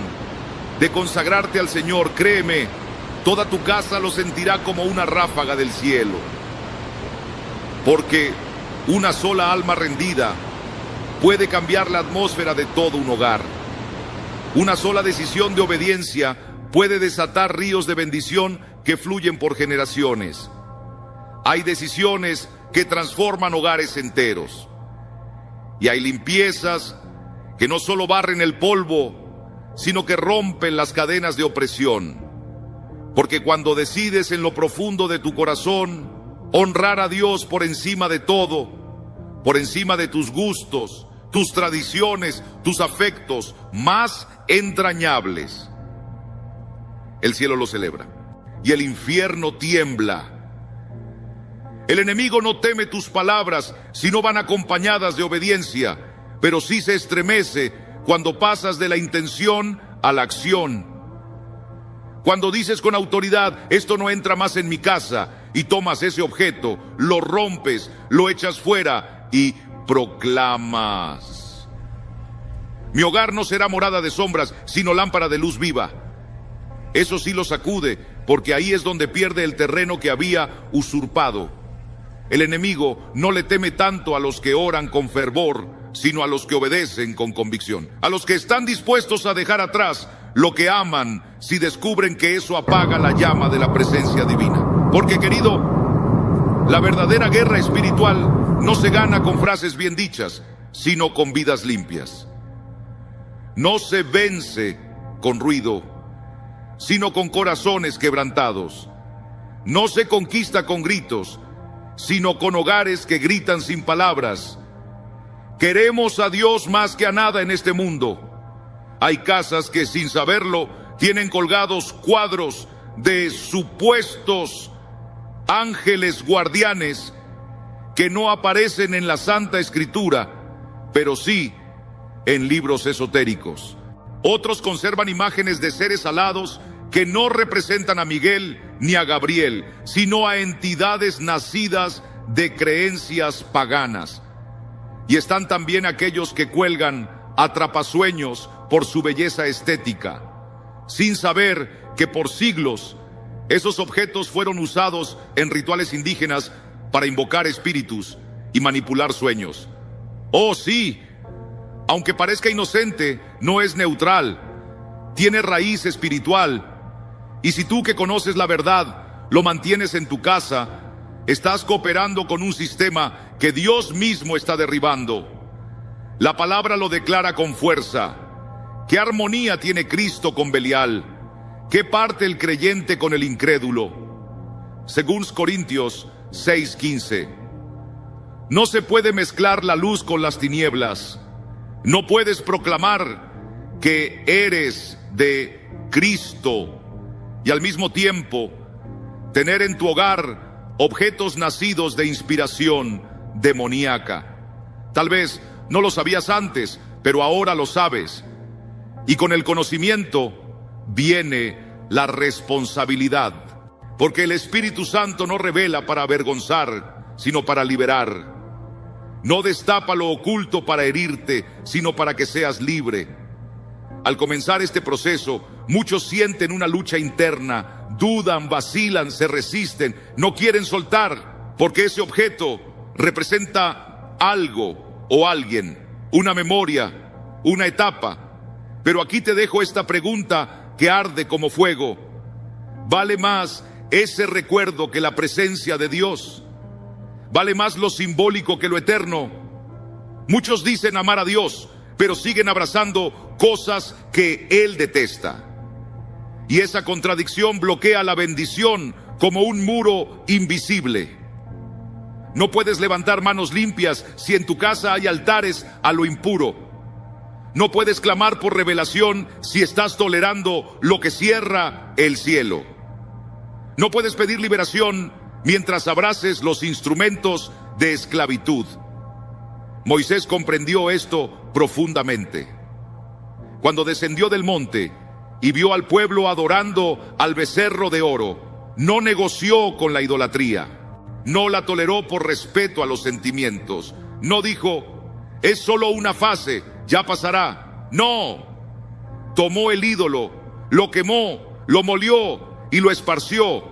de consagrarte al Señor, créeme, toda tu casa lo sentirá como una ráfaga del cielo. Porque una sola alma rendida puede cambiar la atmósfera de todo un hogar. Una sola decisión de obediencia puede desatar ríos de bendición que fluyen por generaciones. Hay decisiones que transforman hogares enteros. Y hay limpiezas que no solo barren el polvo, sino que rompen las cadenas de opresión. Porque cuando decides en lo profundo de tu corazón honrar a Dios por encima de todo, por encima de tus gustos, tus tradiciones, tus afectos más entrañables, el cielo lo celebra y el infierno tiembla. El enemigo no teme tus palabras si no van acompañadas de obediencia, pero sí se estremece cuando pasas de la intención a la acción. Cuando dices con autoridad, esto no entra más en mi casa, y tomas ese objeto, lo rompes, lo echas fuera y proclamas: mi hogar no será morada de sombras, sino lámpara de luz viva. Eso sí lo sacude, porque ahí es donde pierde el terreno que había usurpado. El enemigo no le teme tanto a los que oran con fervor, sino a los que obedecen con convicción, a los que están dispuestos a dejar atrás lo que aman si descubren que eso apaga la llama de la presencia divina. Porque, querido, la verdadera guerra espiritual no se gana con frases bien dichas, sino con vidas limpias. No se vence con ruido, sino con corazones quebrantados. No se conquista con gritos, sino con hogares que gritan sin palabras. Queremos a Dios más que a nada en este mundo. Hay casas que, sin saberlo, tienen colgados cuadros de supuestos ángeles guardianes que no aparecen en la Santa Escritura, pero sí en libros esotéricos. Otros conservan imágenes de seres alados que no representan a Miguel ni a Gabriel, sino a entidades nacidas de creencias paganas. Y están también aquellos que cuelgan atrapasueños por su belleza estética, sin saber que por siglos esos objetos fueron usados en rituales indígenas para invocar espíritus y manipular sueños. Oh, sí, aunque parezca inocente, no es neutral, tiene raíz espiritual. Y si tú, que conoces la verdad, lo mantienes en tu casa, estás cooperando con un sistema que Dios mismo está derribando. La palabra lo declara con fuerza. ¿Qué armonía tiene Cristo con Belial? ¿Qué parte el creyente con el incrédulo? Según Corintios 6:15. No se puede mezclar la luz con las tinieblas. No puedes proclamar que eres de Cristo y al mismo tiempo tener en tu hogar objetos nacidos de inspiración demoníaca. Tal vez no lo sabías antes, pero ahora lo sabes. Y con el conocimiento viene la responsabilidad, porque el Espíritu Santo no revela para avergonzar, sino para liberar. No destapa lo oculto para herirte, sino para que seas libre. Al comenzar este proceso, muchos sienten una lucha interna, dudan, vacilan, se resisten, no quieren soltar, porque ese objeto representa algo o alguien, una memoria, una etapa. Pero aquí te dejo esta pregunta que arde como fuego: ¿vale más ese recuerdo que la presencia de Dios? ¿Vale más lo simbólico que lo eterno? Muchos dicen amar a Dios, pero siguen abrazando cosas que Él detesta. Y esa contradicción bloquea la bendición como un muro invisible. No puedes levantar manos limpias si en tu casa hay altares a lo impuro. No puedes clamar por revelación si estás tolerando lo que cierra el cielo. No puedes pedir liberación mientras abraces los instrumentos de esclavitud. Moisés comprendió esto profundamente. Cuando descendió del monte y vio al pueblo adorando al becerro de oro, no negoció con la idolatría, no la toleró por respeto a los sentimientos, no dijo, es solo una fase, ya pasará. No, tomó el ídolo, lo quemó, lo molió y lo esparció,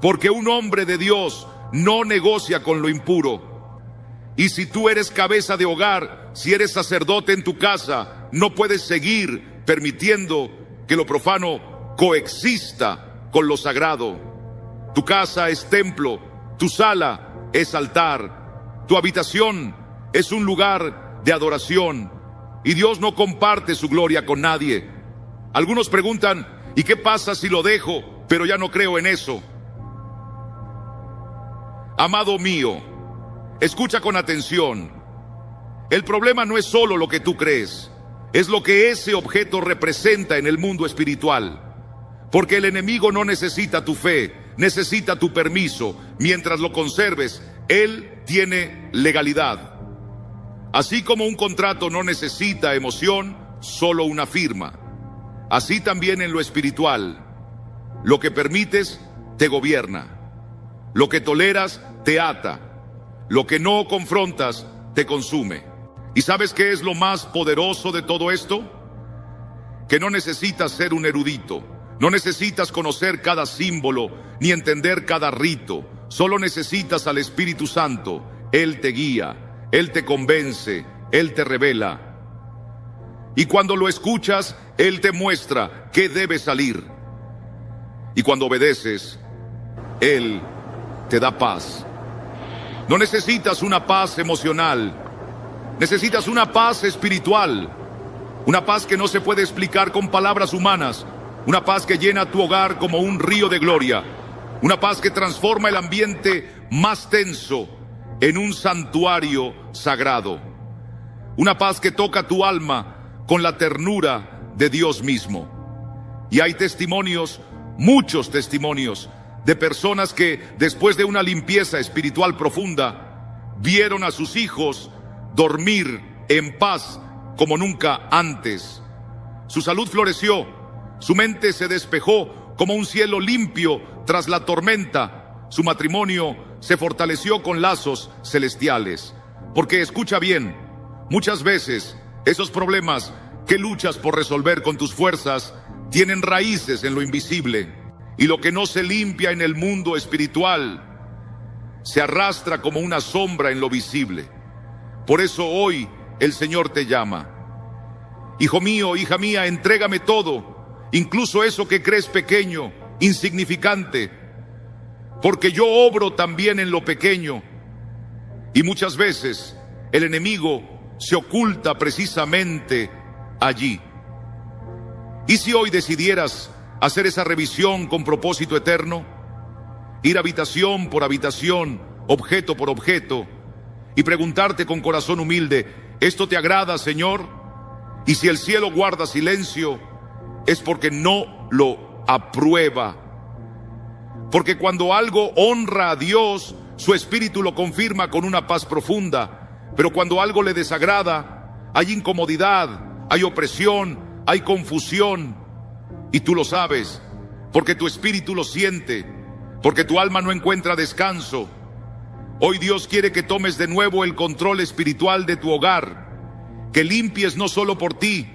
porque un hombre de Dios no negocia con lo impuro. Y si tú eres cabeza de hogar, si eres sacerdote en tu casa, no puedes seguir permitiendo que lo profano coexista con lo sagrado. Tu casa es templo, tu sala es altar, tu habitación es un lugar de adoración, y Dios no comparte su gloria con nadie. Algunos preguntan, ¿y qué pasa si lo dejo? pero ya no creo en eso. Amado mío, escucha con atención. El problema no es solo lo que tú crees, es lo que ese objeto representa en el mundo espiritual. Porque el enemigo no necesita tu fe, necesita tu permiso. Mientras lo conserves, él tiene legalidad. Así como un contrato no necesita emoción, solo una firma. Así también en lo espiritual. Lo que permites te gobierna. Lo que toleras te ata. Lo que no confrontas te consume. ¿Y sabes qué es lo más poderoso de todo esto? Que no necesitas ser un erudito. No necesitas conocer cada símbolo ni entender cada rito. Solo necesitas al Espíritu Santo. Él te guía, Él te convence, Él te revela. Y cuando lo escuchas, Él te muestra qué debe salir. Y cuando obedeces, Él te da paz. No necesitas una paz emocional, necesitas una paz espiritual. Una paz que no se puede explicar con palabras humanas. Una paz que llena tu hogar como un río de gloria. Una paz que transforma el ambiente más tenso en un santuario sagrado. Una paz que toca tu alma con la ternura de Dios mismo. Y hay testimonios, muchos testimonios, de personas que después de una limpieza espiritual profunda, vieron a sus hijos dormir en paz como nunca antes. Su salud floreció. Su mente se despejó como un cielo limpio tras la tormenta. Su matrimonio se fortaleció con lazos celestiales. Porque escucha bien, muchas veces esos problemas que luchas por resolver con tus fuerzas tienen raíces en lo invisible. Y lo que no se limpia en el mundo espiritual se arrastra como una sombra en lo visible. Por eso hoy el Señor te llama. Hijo mío, hija mía, entrégame todo. Incluso eso que crees pequeño, insignificante, porque yo obro también en lo pequeño. Y muchas veces el enemigo se oculta precisamente allí. ¿Y si hoy decidieras hacer esa revisión con propósito eterno? Ir habitación por habitación, objeto por objeto, y preguntarte con corazón humilde, ¿esto te agrada, Señor? Y si el cielo guarda silencio, es porque no lo aprueba. Porque cuando algo honra a Dios, su espíritu lo confirma con una paz profunda. Pero cuando algo le desagrada, hay incomodidad, hay opresión, hay confusión. Y tú lo sabes, porque tu espíritu lo siente, porque tu alma no encuentra descanso. Hoy Dios quiere que tomes de nuevo el control espiritual de tu hogar, que limpies no solo por ti,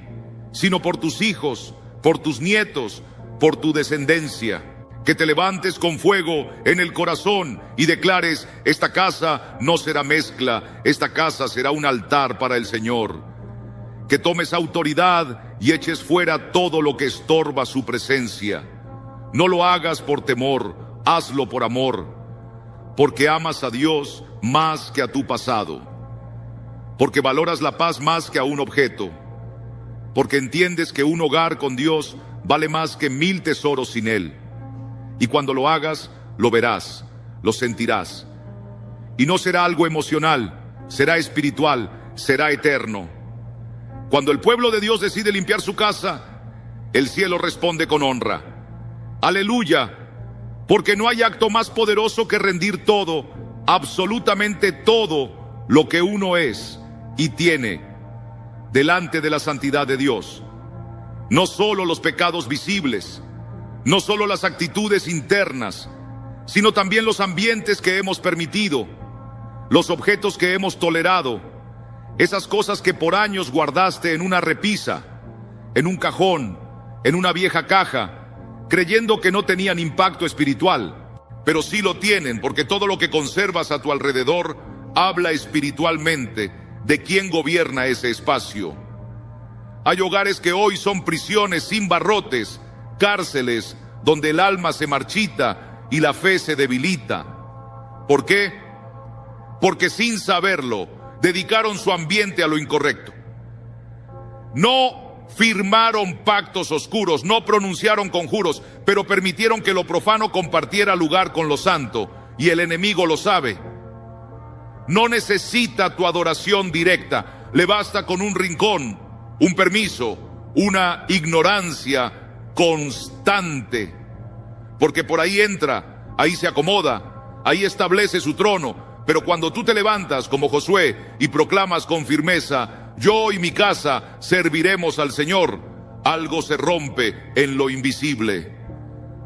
sino por tus hijos, por tus nietos, por tu descendencia. Que te levantes con fuego en el corazón y declares, esta casa no será mezcla, esta casa será un altar para el Señor. Que tomes autoridad y eches fuera todo lo que estorba su presencia. No lo hagas por temor, hazlo por amor, porque amas a Dios más que a tu pasado, porque valoras la paz más que a un objeto, porque entiendes que un hogar con Dios vale más que 1000 tesoros sin Él. Y cuando lo hagas, lo verás, lo sentirás. Y no será algo emocional, será espiritual, será eterno. Cuando el pueblo de Dios decide limpiar su casa, el cielo responde con honra. Aleluya, porque no hay acto más poderoso que rendir todo, absolutamente todo lo que uno es y tiene delante de la santidad de Dios. No solo los pecados visibles, no solo las actitudes internas, sino también los ambientes que hemos permitido, los objetos que hemos tolerado, esas cosas que por años guardaste en una repisa, en un cajón, en una vieja caja, creyendo que no tenían impacto espiritual, pero sí lo tienen, porque todo lo que conservas a tu alrededor habla espiritualmente de quién gobierna ese espacio. Hay hogares que hoy son prisiones sin barrotes, cárceles donde el alma se marchita y la fe se debilita. ¿Por qué? Porque sin saberlo dedicaron su ambiente a lo incorrecto. No firmaron pactos oscuros, no pronunciaron conjuros, pero permitieron que lo profano compartiera lugar con lo santo, y el enemigo lo sabe. No necesita tu adoración directa, le basta con un rincón, un permiso, una ignorancia constante, porque por ahí entra, ahí se acomoda, ahí establece su trono. Pero cuando tú te levantas como Josué y proclamas con firmeza: yo y mi casa serviremos al Señor, algo se rompe en lo invisible,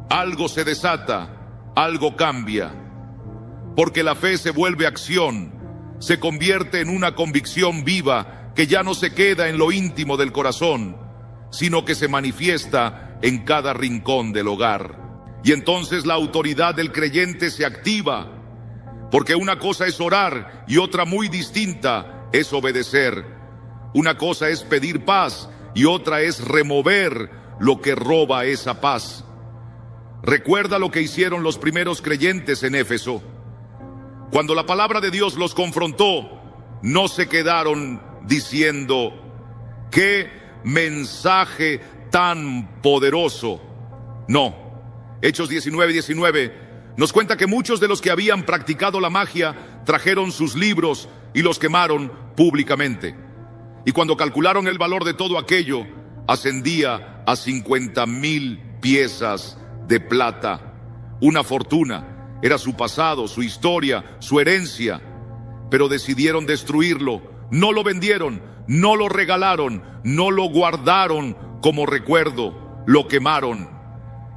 algo se desata, algo cambia, porque la fe se vuelve acción, se convierte en una convicción viva que ya no se queda en lo íntimo del corazón, sino que se manifiesta en cada rincón del hogar. Y entonces la autoridad del creyente se activa, porque una cosa es orar y otra muy distinta es obedecer. Una cosa es pedir paz y otra es remover lo que roba esa paz. Recuerda lo que hicieron los primeros creyentes en Éfeso. Cuando la palabra de Dios los confrontó, no se quedaron diciendo: ¡qué mensaje tan poderoso! No. Hechos 19:19 nos cuenta que muchos de los que habían practicado la magia trajeron sus libros y los quemaron públicamente. Y cuando calcularon el valor de todo aquello, ascendía a 50,000 piezas de plata. Una fortuna. Era su pasado, su historia, su herencia. Pero decidieron destruirlo. No lo vendieron, no lo regalaron, no lo guardaron como recuerdo. Lo quemaron,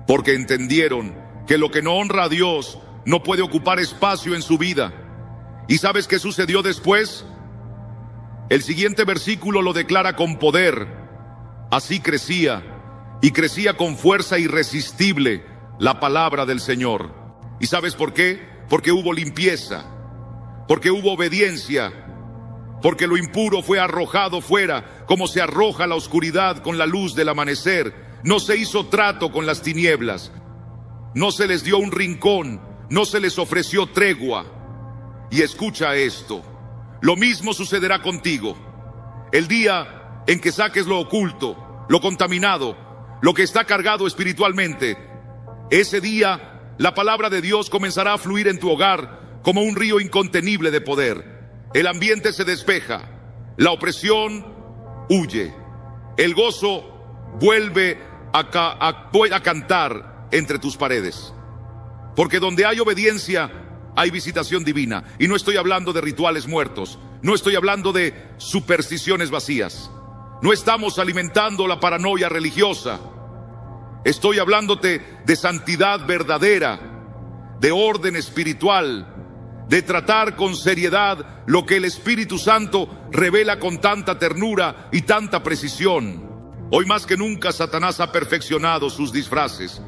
porque entendieron que lo que no honra a Dios no puede ocupar espacio en su vida. ¿Y sabes qué sucedió después? El siguiente versículo lo declara con poder. Así crecía, y crecía con fuerza irresistible la palabra del Señor. ¿Y sabes por qué? Porque hubo limpieza, porque hubo obediencia, porque lo impuro fue arrojado fuera, como se arroja la oscuridad con la luz del amanecer. No se hizo trato con las tinieblas, no se les dio un rincón, no se les ofreció tregua. Y escucha esto, lo mismo sucederá contigo. El día en que saques lo oculto, lo contaminado, lo que está cargado espiritualmente, ese día la palabra de Dios comenzará a fluir en tu hogar como un río incontenible de poder. El ambiente se despeja, la opresión huye, el gozo vuelve a cantar entre tus paredes. Porque donde hay obediencia, hay visitación divina. Y no estoy hablando de rituales muertos, no estoy hablando de supersticiones vacías, no estamos alimentando la paranoia religiosa. Estoy hablándote de santidad verdadera, de orden espiritual, de tratar con seriedad lo que el Espíritu Santo revela con tanta ternura y tanta precisión. Hoy más que nunca Satanás ha perfeccionado sus disfraces.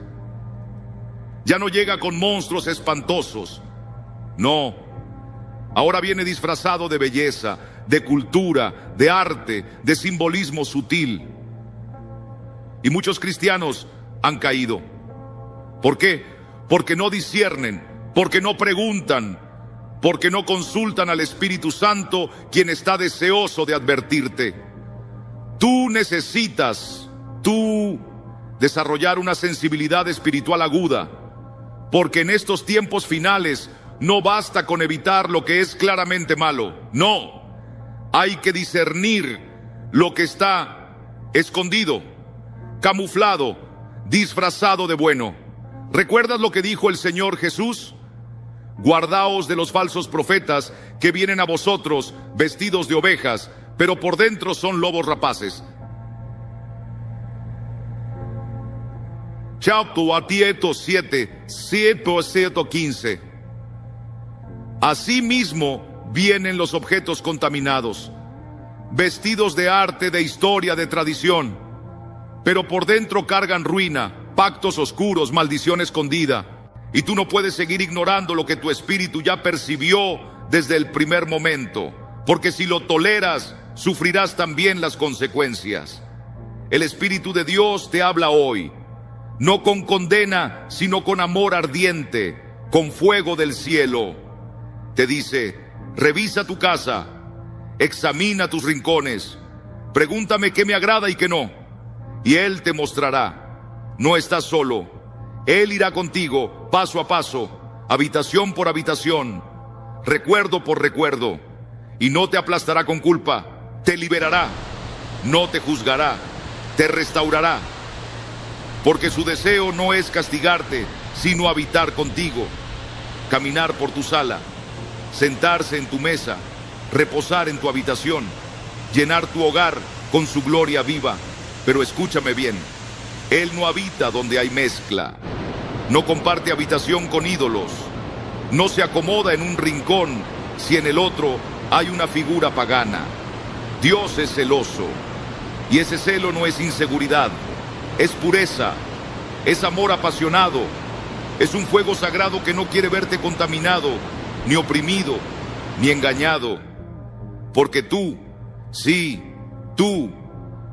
Ya no llega con monstruos espantosos, no. Ahora viene disfrazado de belleza, de cultura, de arte, de simbolismo sutil. Y muchos cristianos han caído. ¿Por qué? Porque no disciernen, porque no preguntan, porque no consultan al Espíritu Santo, quien está deseoso de advertirte. Tú necesitas desarrollar una sensibilidad espiritual aguda, porque en estos tiempos finales no basta con evitar lo que es claramente malo. No, hay que discernir lo que está escondido, camuflado, disfrazado de bueno. ¿Recuerdas lo que dijo el Señor Jesús? Guardaos de los falsos profetas que vienen a vosotros vestidos de ovejas, pero por dentro son lobos rapaces. Mateo 7:15. Asimismo vienen los objetos contaminados, vestidos de arte, de historia, de tradición, pero por dentro cargan ruina, pactos oscuros, maldición escondida. Y tú no puedes seguir ignorando lo que tu espíritu ya percibió desde el primer momento, porque si lo toleras, sufrirás también las consecuencias. El Espíritu de Dios te habla hoy, no con condena, sino con amor ardiente, con fuego del cielo. Te dice: revisa tu casa, examina tus rincones, pregúntame qué me agrada y qué no. y Él te mostrará. No estás solo. Él irá contigo paso a paso, habitación por habitación, recuerdo por recuerdo, y no te aplastará con culpa. Te liberará, no te juzgará, te restaurará. Porque su deseo no es castigarte, sino habitar contigo, caminar por tu sala, sentarse en tu mesa, reposar en tu habitación, llenar tu hogar con su gloria viva. Pero escúchame bien, Él no habita donde hay mezcla, no comparte habitación con ídolos, no se acomoda en un rincón si en el otro hay una figura pagana. Dios es celoso, y ese celo no es inseguridad, es pureza, es amor apasionado, es un fuego sagrado que no quiere verte contaminado, ni oprimido, ni engañado. Porque tú, sí, tú,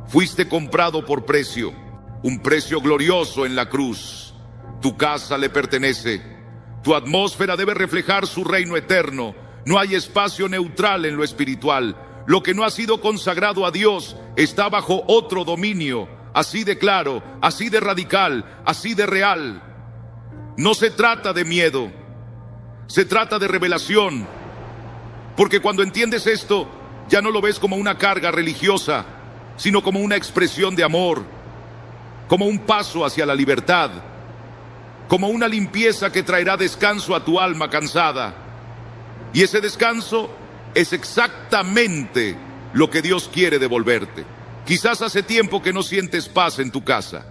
fuiste comprado por precio, un precio glorioso en la cruz. Tu casa le pertenece, tu atmósfera debe reflejar su reino eterno. No hay espacio neutral en lo espiritual. Lo que no ha sido consagrado a Dios está bajo otro dominio, así de claro, así de radical, así de real. No se trata de miedo, se trata de revelación. Porque cuando entiendes esto, ya no lo ves como una carga religiosa, sino como una expresión de amor, como un paso hacia la libertad, como una limpieza que traerá descanso a tu alma cansada. Y ese descanso es exactamente lo que Dios quiere devolverte. Quizás hace tiempo que no sientes paz en tu casa.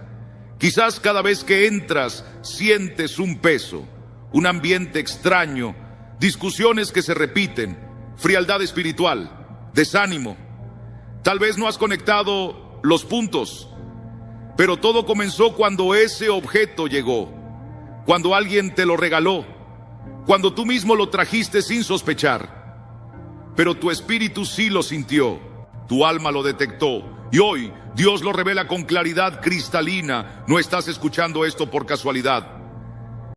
Quizás cada vez que entras sientes un peso, un ambiente extraño, discusiones que se repiten, frialdad espiritual, desánimo. Tal vez no has conectado los puntos, pero todo comenzó cuando ese objeto llegó, cuando alguien te lo regaló, cuando tú mismo lo trajiste sin sospechar. Pero tu espíritu sí lo sintió, tu alma lo detectó, y hoy Dios lo revela con claridad cristalina. No estás escuchando esto por casualidad.